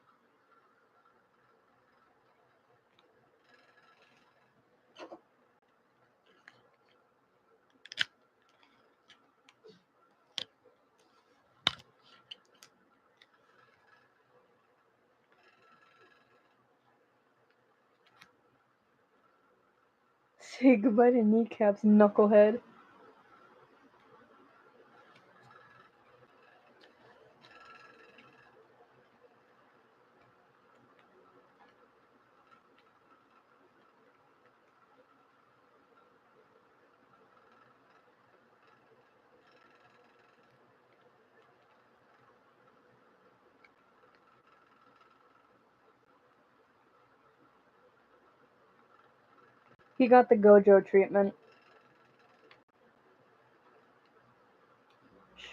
Say goodbye to kneecaps, knucklehead. He got the Gojo treatment.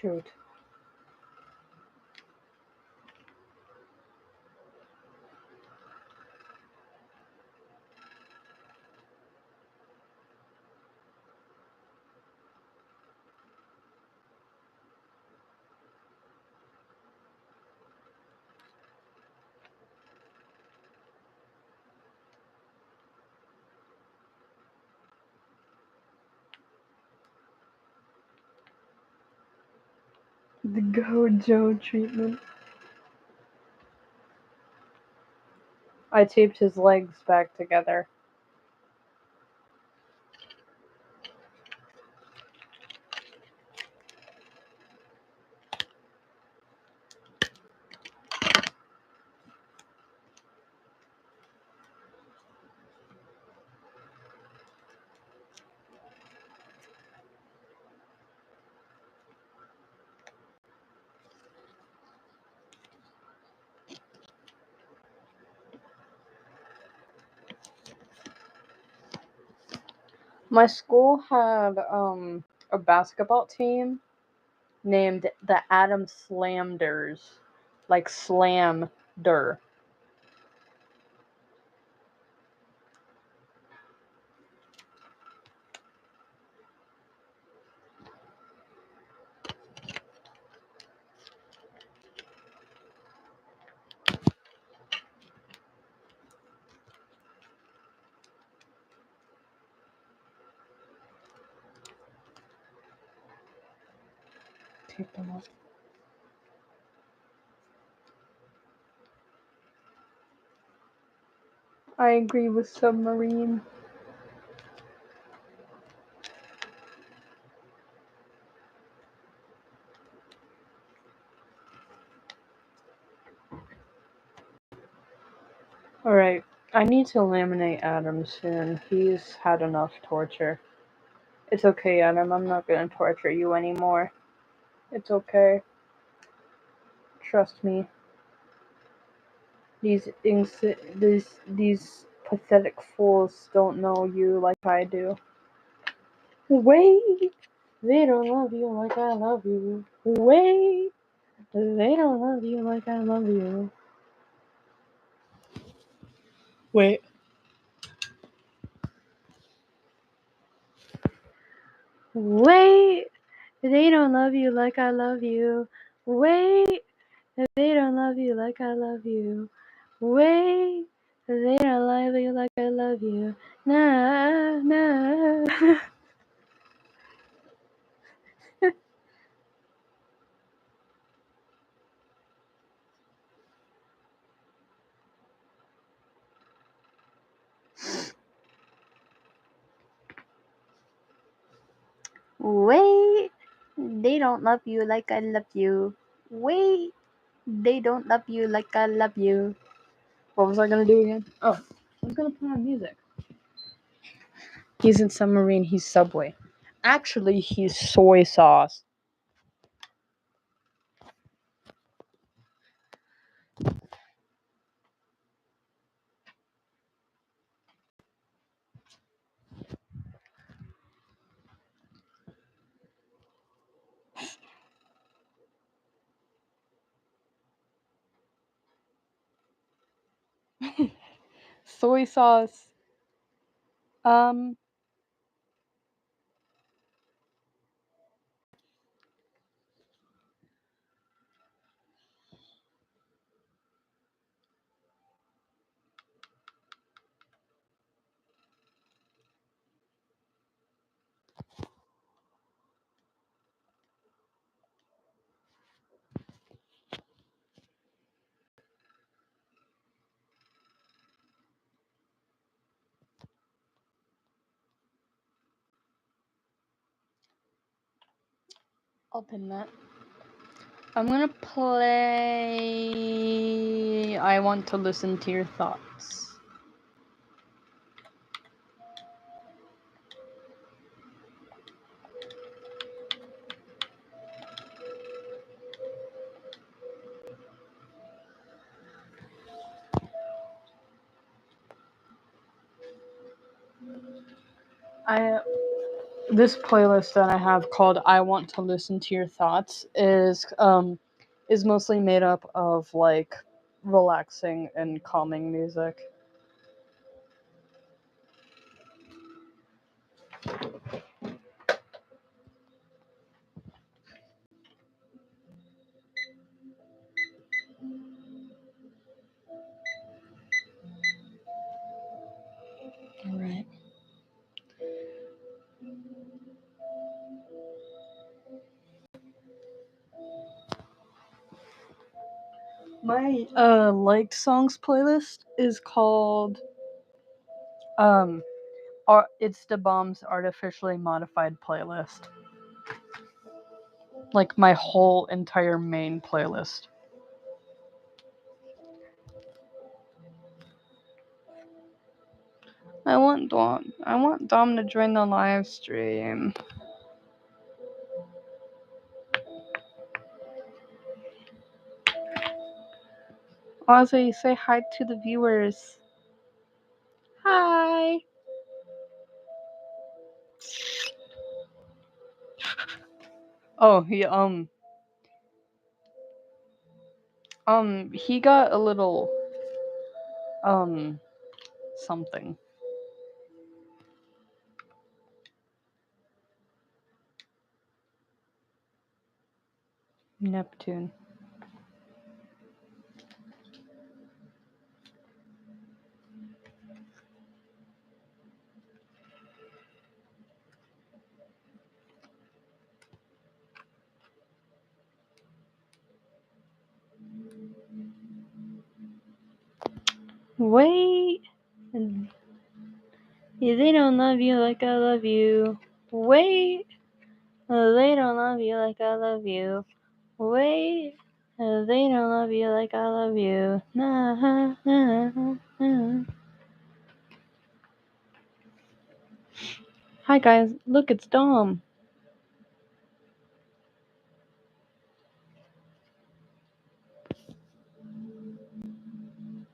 Shoot. The Gojo treatment. I taped his legs back together. My school had a basketball team named the Adam Slamders, like Slamder. Tape them up. I agree with Submarine. Alright, I need to laminate Adam soon. He's had enough torture. It's okay, Adam. I'm not gonna torture you anymore. It's okay. Trust me. These pathetic fools don't know you like I do. Wait, they don't love you like I love you. Wait, they don't love you like I love you. Wait. Wait, they don't love you like I love you. Wait, they don't love you like I love you. Wait, they don't love you like I love you. Nah, nah. Wait, they don't love you like I love you. Wait, they don't love you like I love you. What was I gonna do again? Oh, I was gonna put on music. He's in Submarine, he's Subway. Actually, he's soy sauce. Soy sauce. I'll pin that. I'm gonna play I Want to Listen to Your Thoughts. This playlist that I have called "I Want to Listen to Your Thoughts" is mostly made up of like relaxing and calming music. All right. My liked songs playlist is called It's the Bomb's Artificially Modified Playlist. Like my whole entire main playlist. I want Dom to join the live stream. Ozzy, say hi to the viewers. Hi. Oh, he got a little something. Neptune. Wait. They don't love you like I love you. Wait. They don't love you like I love you. Wait. They don't love you like I love you. Nah, nah, nah. Hi guys, look, it's Dom.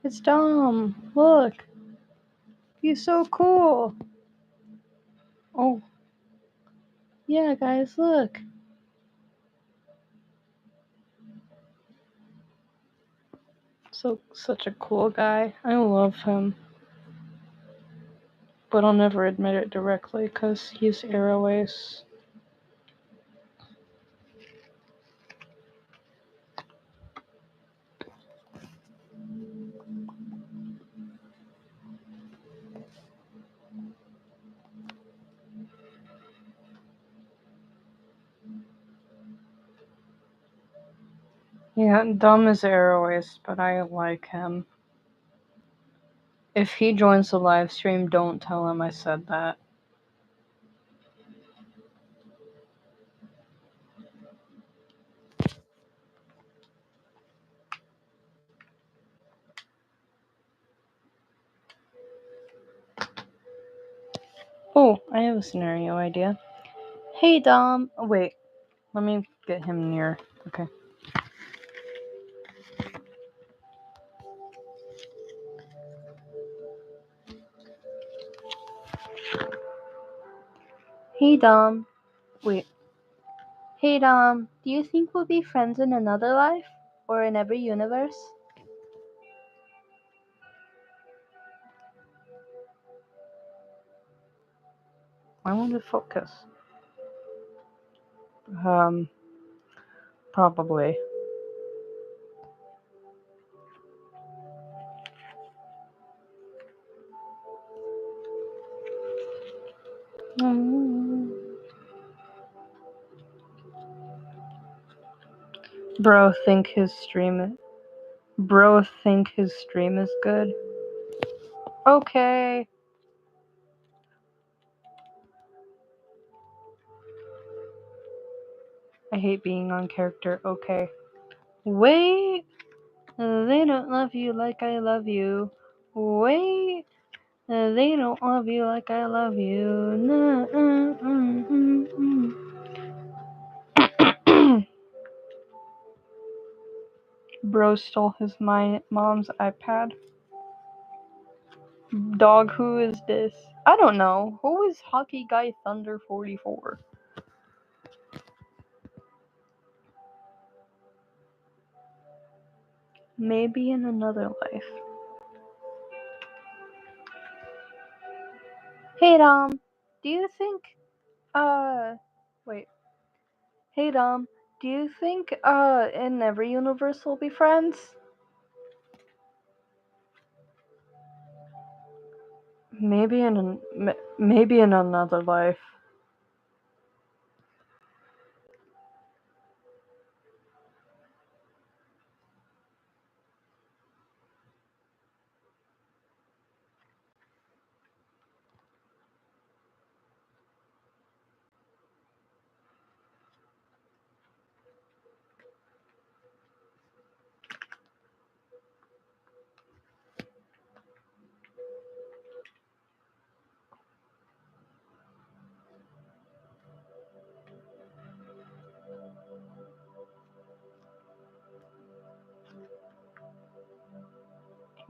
It's Dom. Look. He's so cool. Oh. Yeah, guys, look. Such a cool guy. I love him. But I'll never admit it directly because he's Airways. Yeah, Dom is Airways, but I like him. If he joins the live stream, don't tell him I said that. Oh, I have a scenario idea. Hey, Dom. Oh, wait. Let me get him near. Okay. Hey, Dom. Wait. Hey, Dom. Do you think we'll be friends in another life? Or in every universe? I want to focus. Probably. Bro think his stream is good. Okay. I hate being on character. Okay. Wait. They don't love you like I love you. Wait. They don't love you like I love you. Bro stole his mom's iPad. Dog, who is this? I don't know. Who is Hockey Guy Thunder 44? Maybe in another life. Hey Dom, do you think wait. Hey Dom, do you think in every universe we'll be friends? Maybe in another life.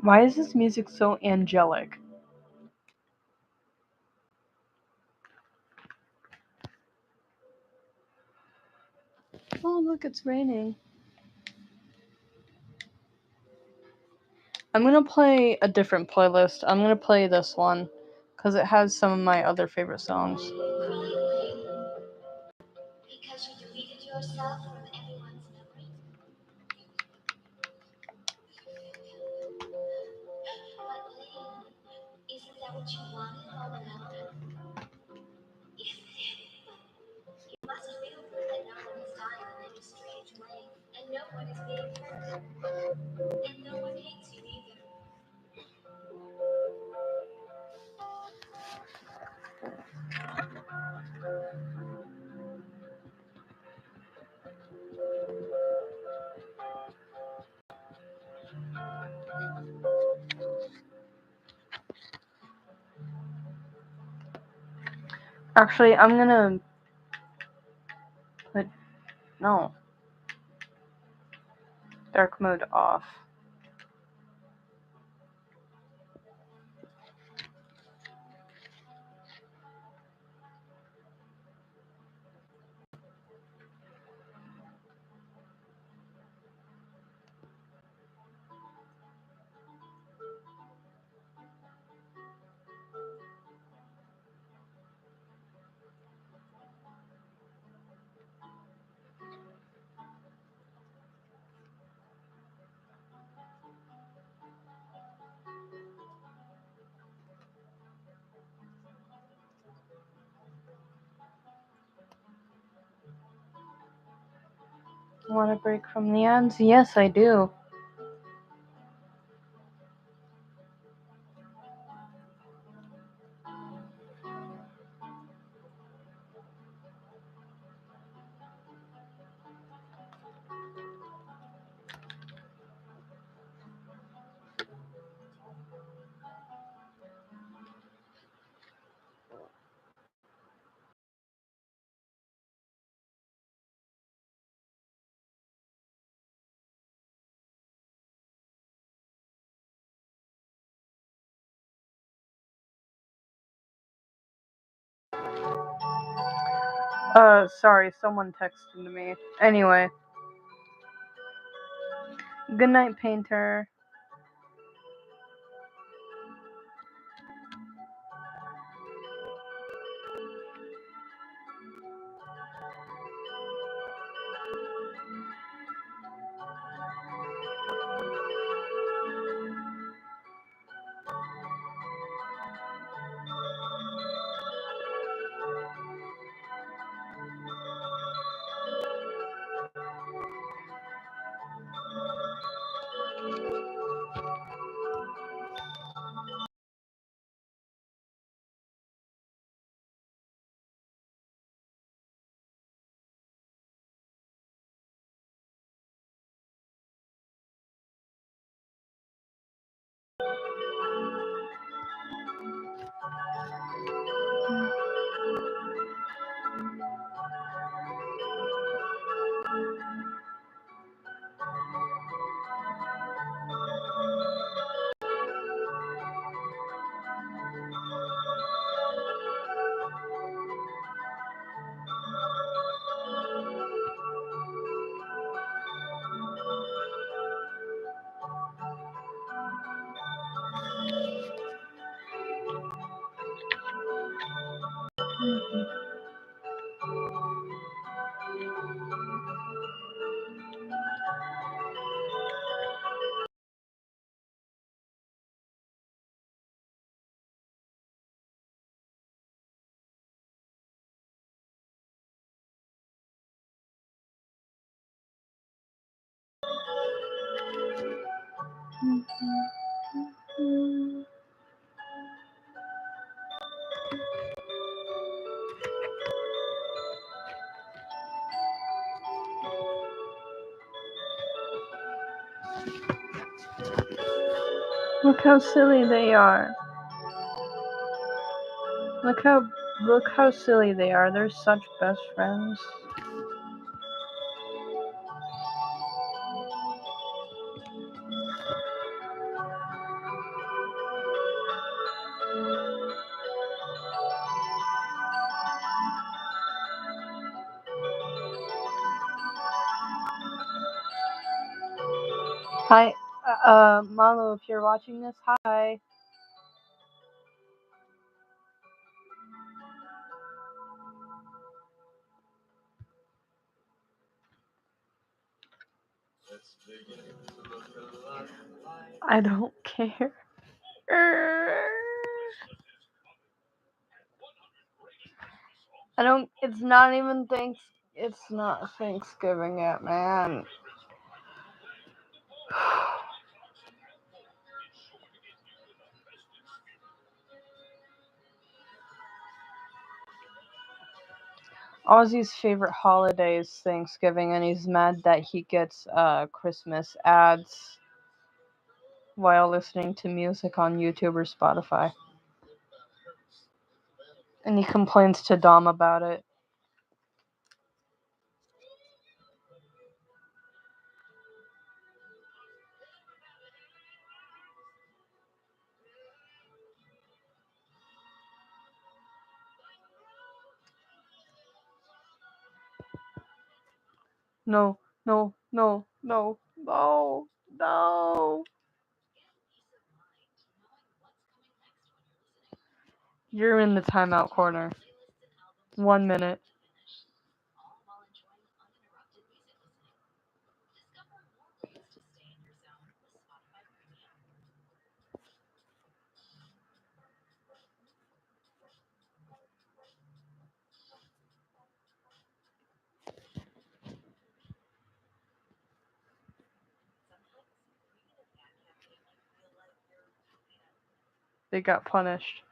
Why is this music so angelic? Oh, look, it's raining. I'm gonna play a different playlist. I'm gonna play this one because it has some of my other favorite songs. Because you deleted yourself from everyone's memory? But Lane, isn't that what you wanted all along? Yes, it is. You must feel that no one is dying in any strange way, and no one is being hurt, and no one hates you either. Actually, I'm gonna put dark mode off. Want a break from the ads? Yes, I do. Sorry, someone texted me. Anyway. Good night, Painter. Look how silly they are. Look how silly they are. They're such best friends. Hi, Malo, if you're watching this, hi. I don't care. It's not Thanksgiving yet, man. Ozzy's favorite holiday is Thanksgiving, and he's mad that he gets Christmas ads while listening to music on YouTube or Spotify. And he complains to Dom about it. No. You're in the timeout corner. 1 minute. They got punished.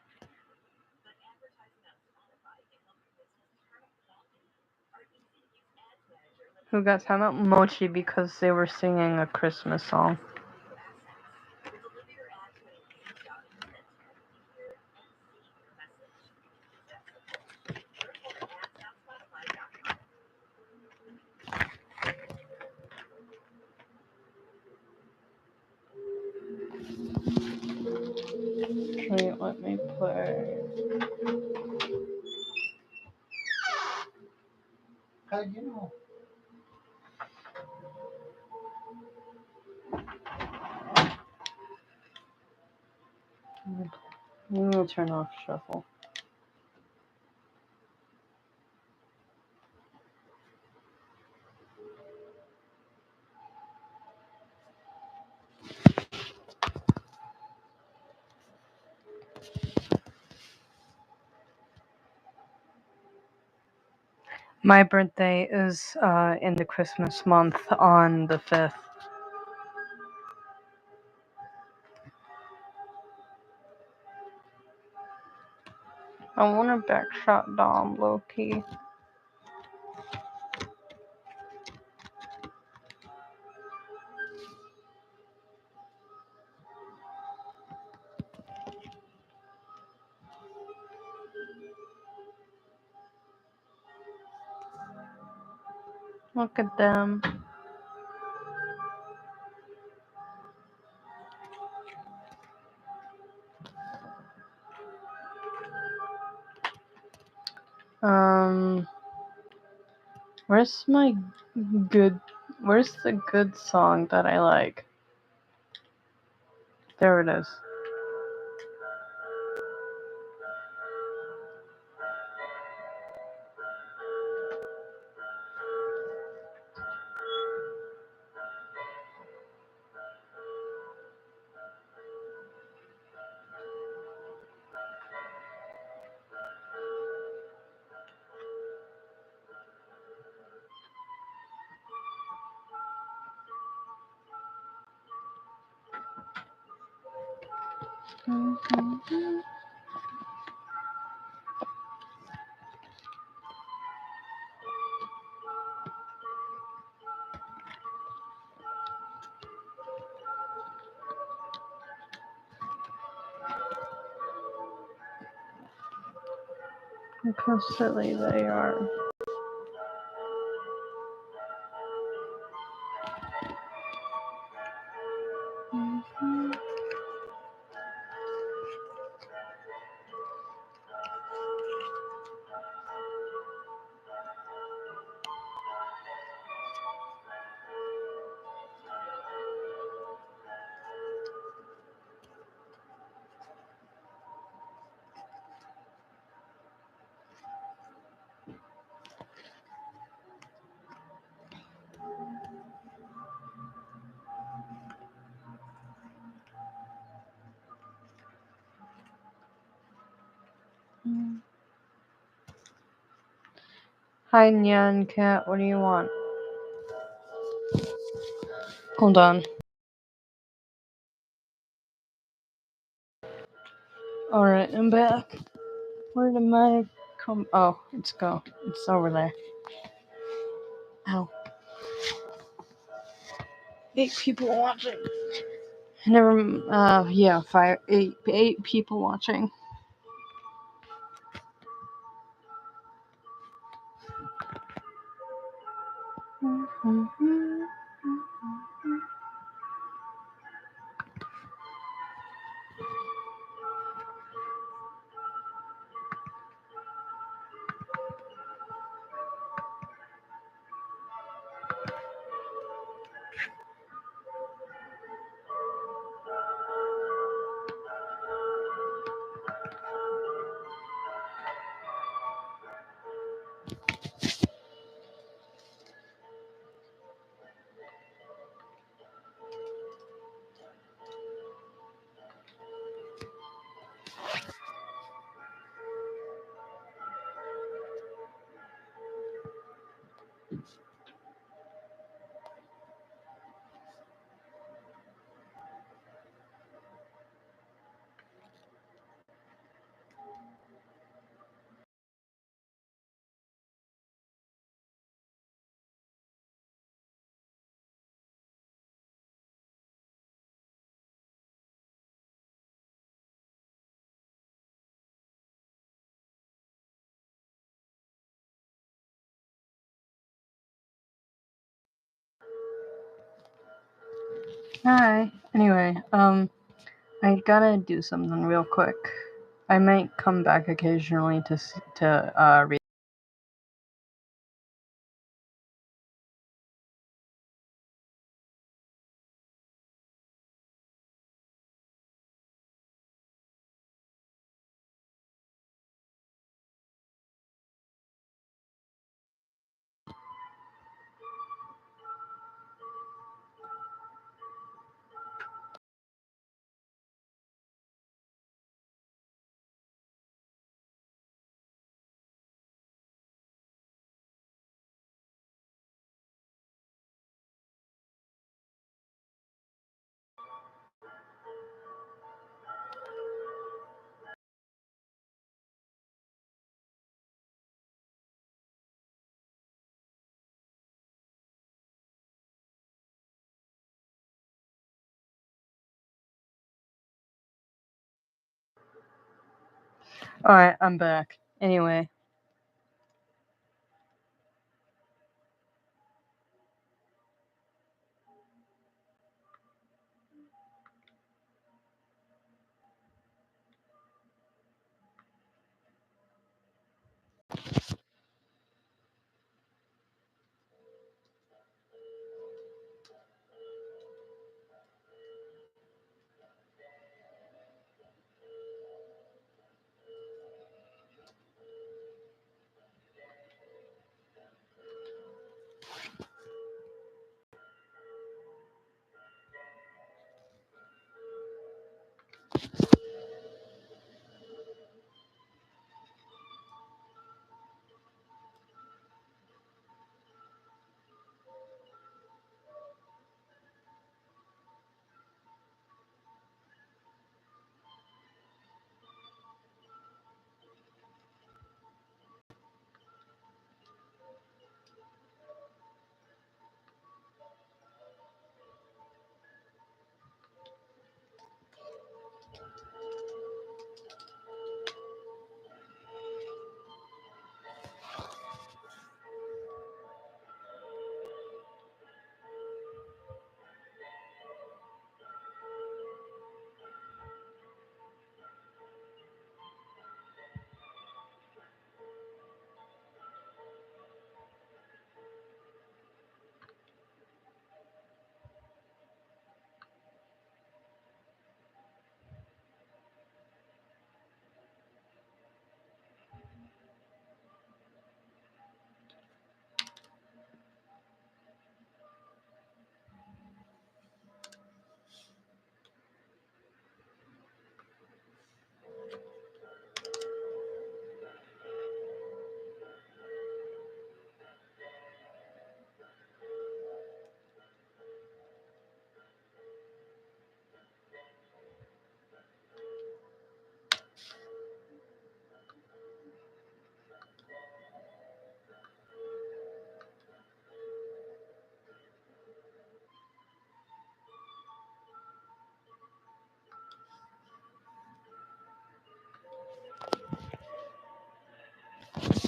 Who got timeout? Mochi, because they were singing a Christmas song. Wait, let me play.
How do you know?
I'm gonna turn off shuffle. My birthday is in the Christmas month on the 5th. I want to backshot Dom, low-key. Look at them. Where's the good song that I like? There it is. Look how silly they are. Hi, Nyan Cat. What do you want? Hold on. Alright, I'm back. Where did my come? Oh, it's over there. Ow. 8 people watching. Yeah, 8 people watching. Hi. Anyway, I gotta do something real quick. I might come back occasionally to read. Alright, I'm back. Anyway.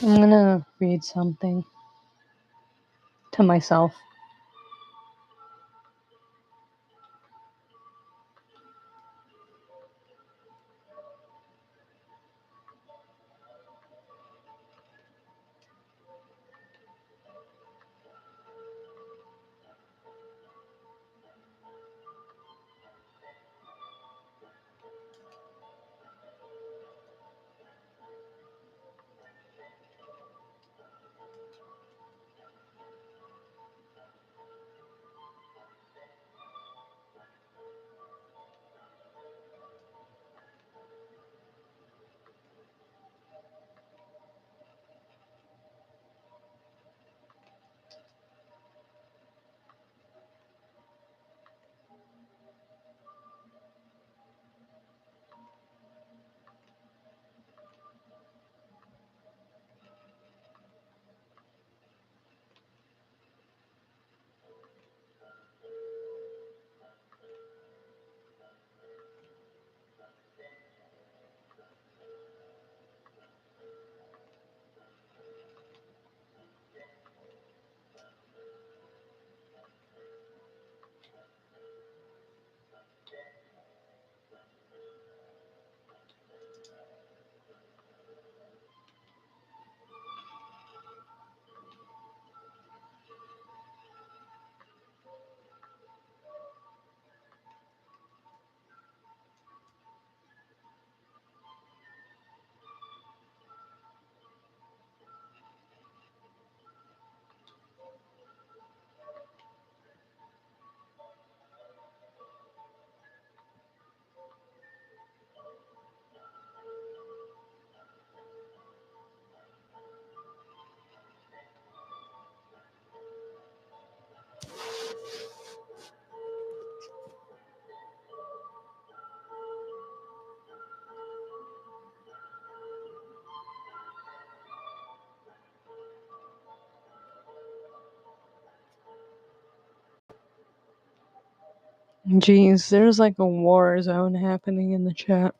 I'm gonna read something to myself. Jeez, there's like a war zone happening in the chat.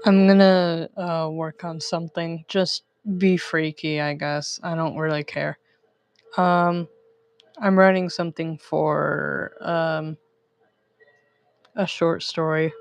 I'm gonna work on something. Just be freaky, I guess. I don't really care. I'm writing something for a short story.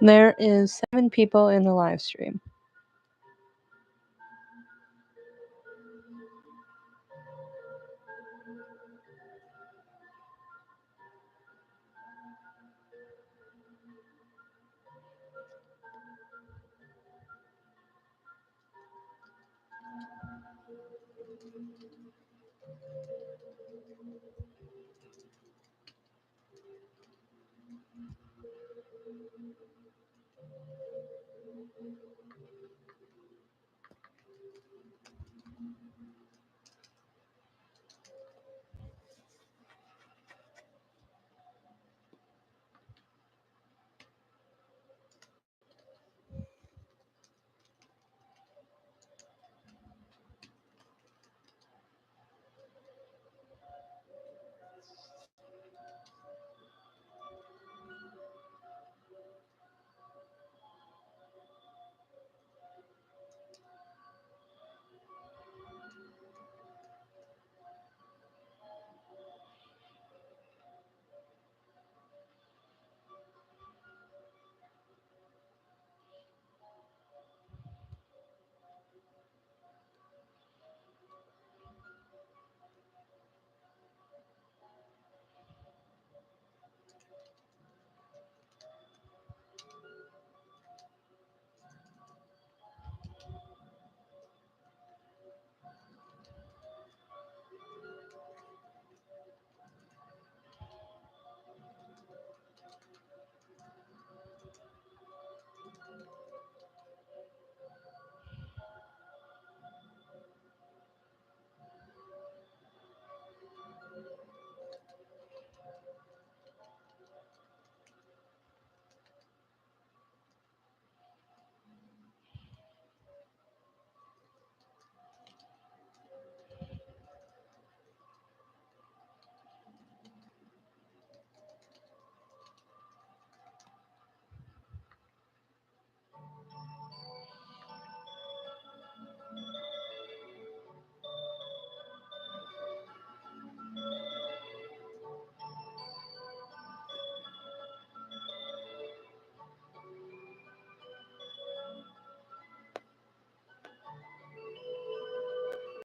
There is 7 people in the live stream.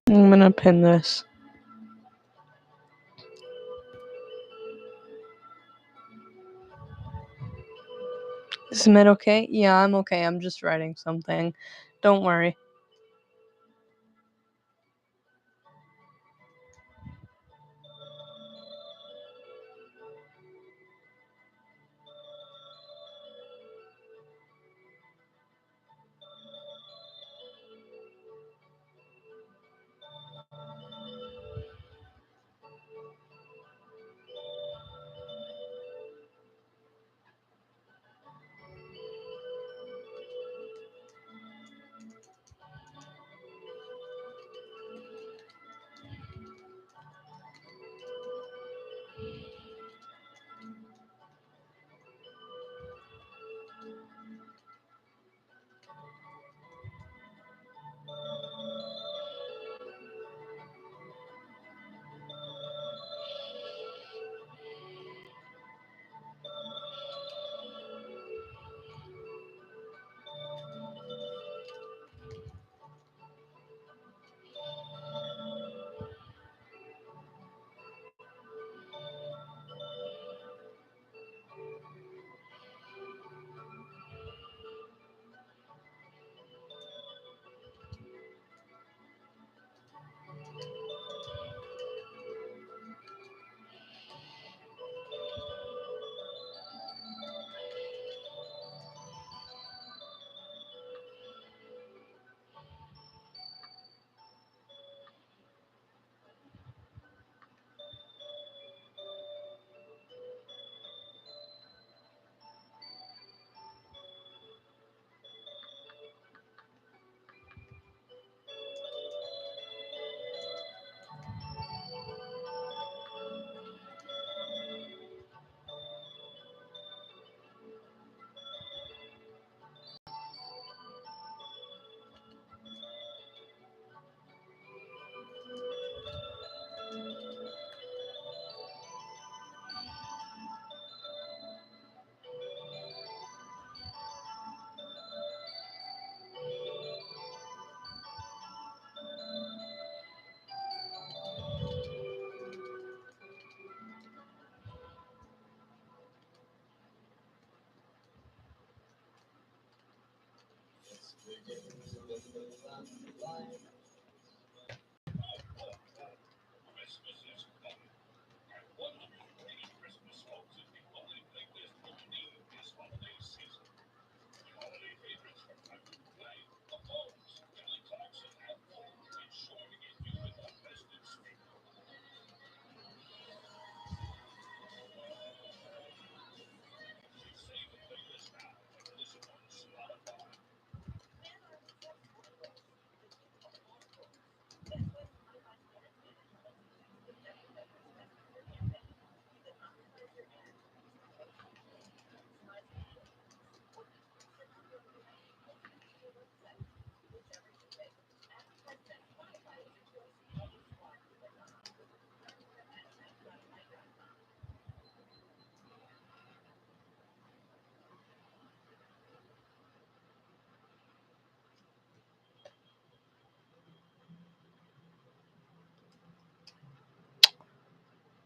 I'm gonna pin this. Is Matt okay? Yeah, I'm okay. I'm just writing something. Don't worry.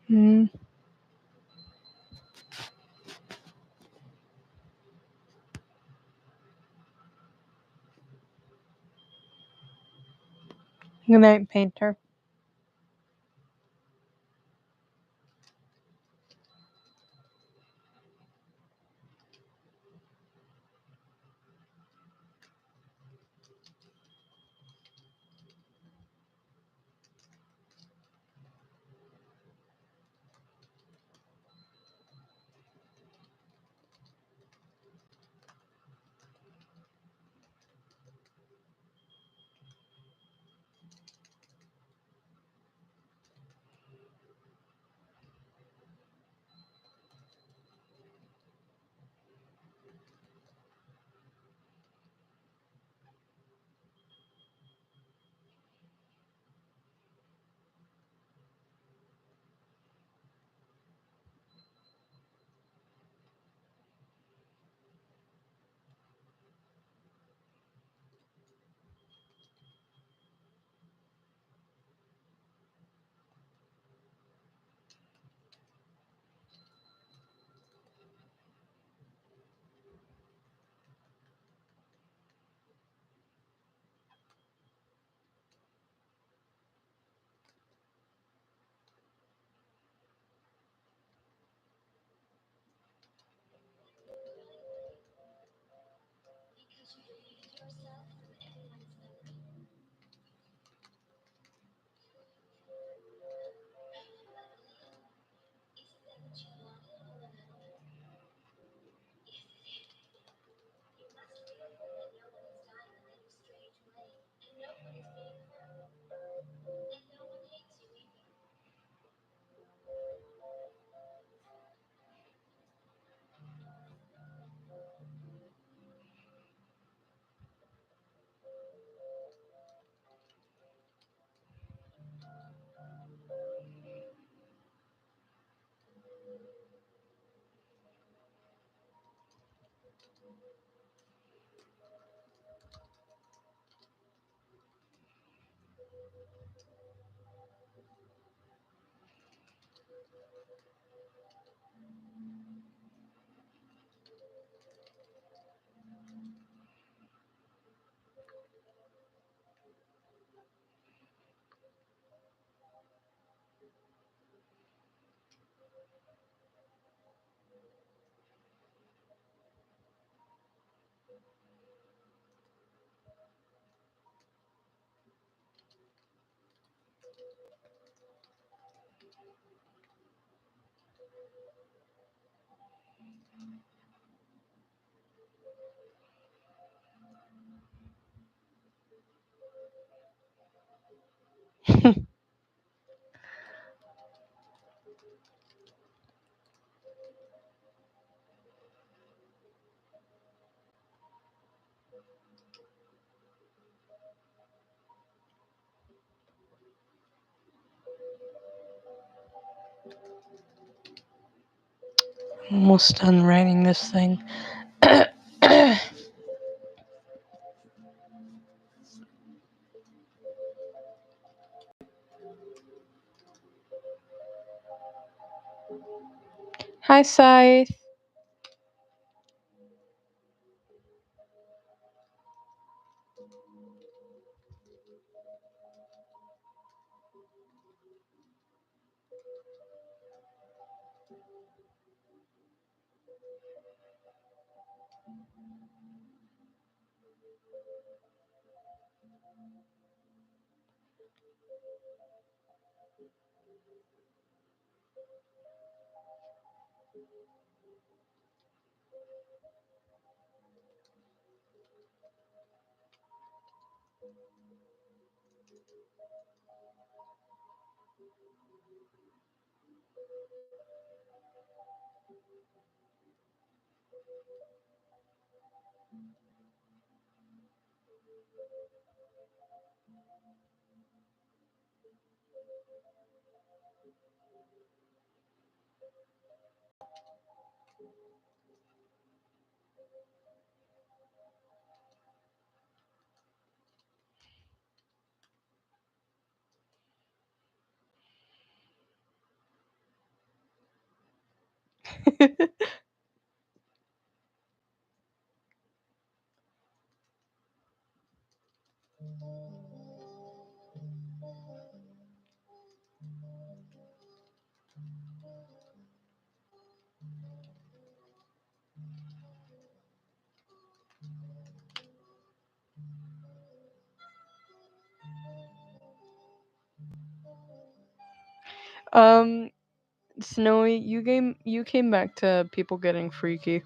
Hmm. Good night, Painter. Almost done writing this thing. Hi, Scythe. Snowy, you came back to people getting freaky.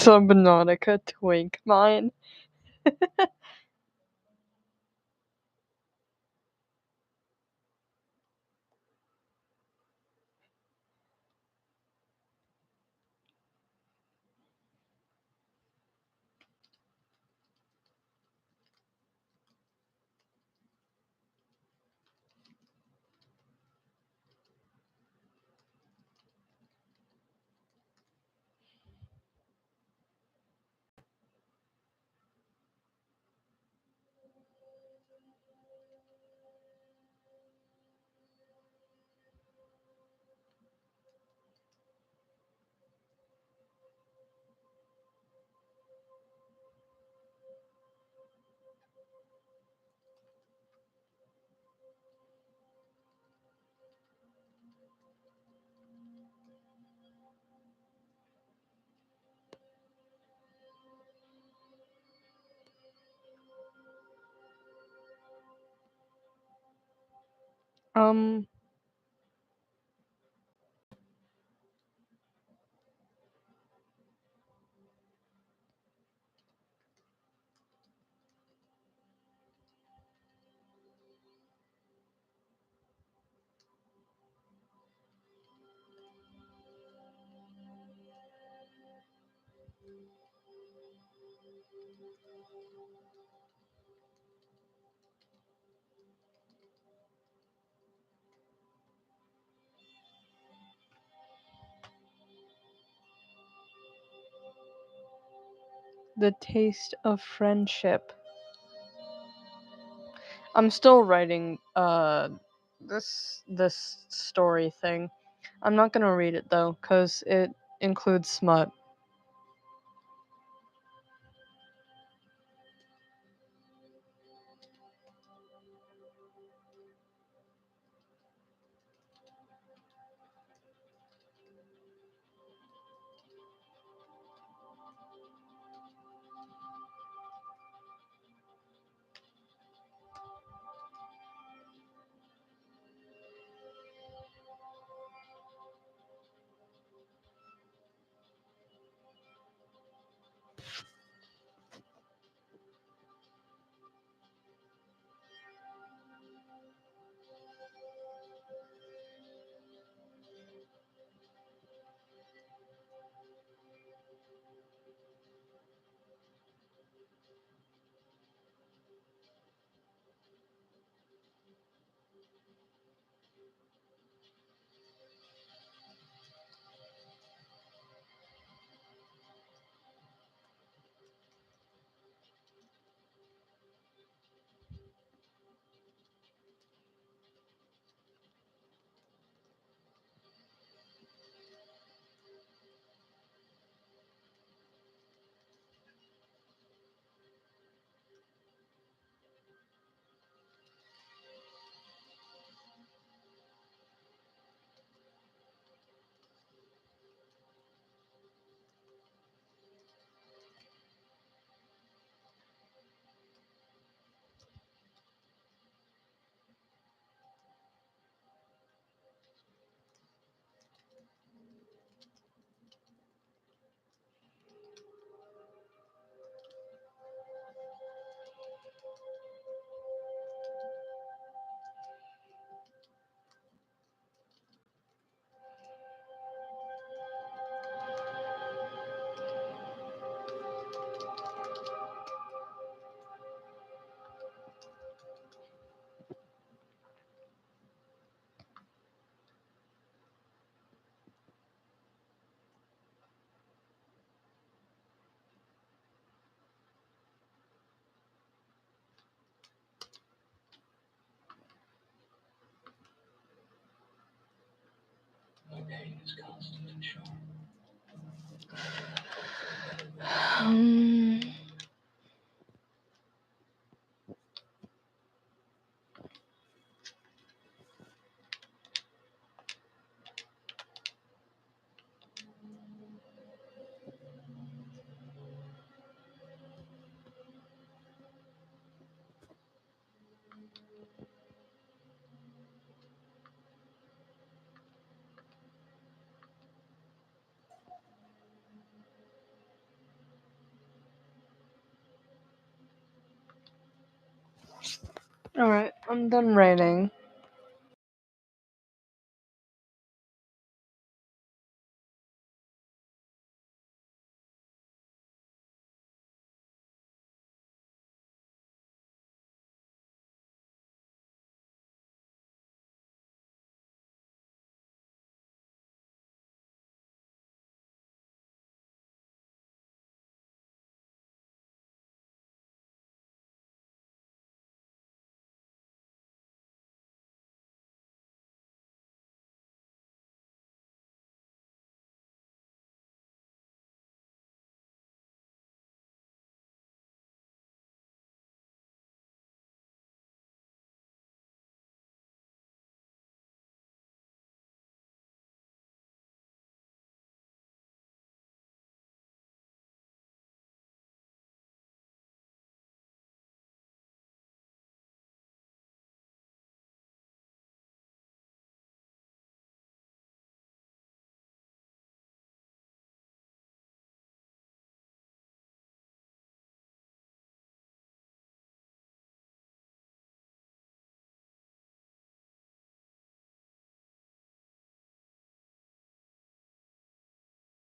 Subnautica Twink Mine. The Taste of Friendship. I'm still writing this story thing. I'm not gonna read it though, cause it includes smut.
My pain is constant and sharp.
Alright, I'm done writing.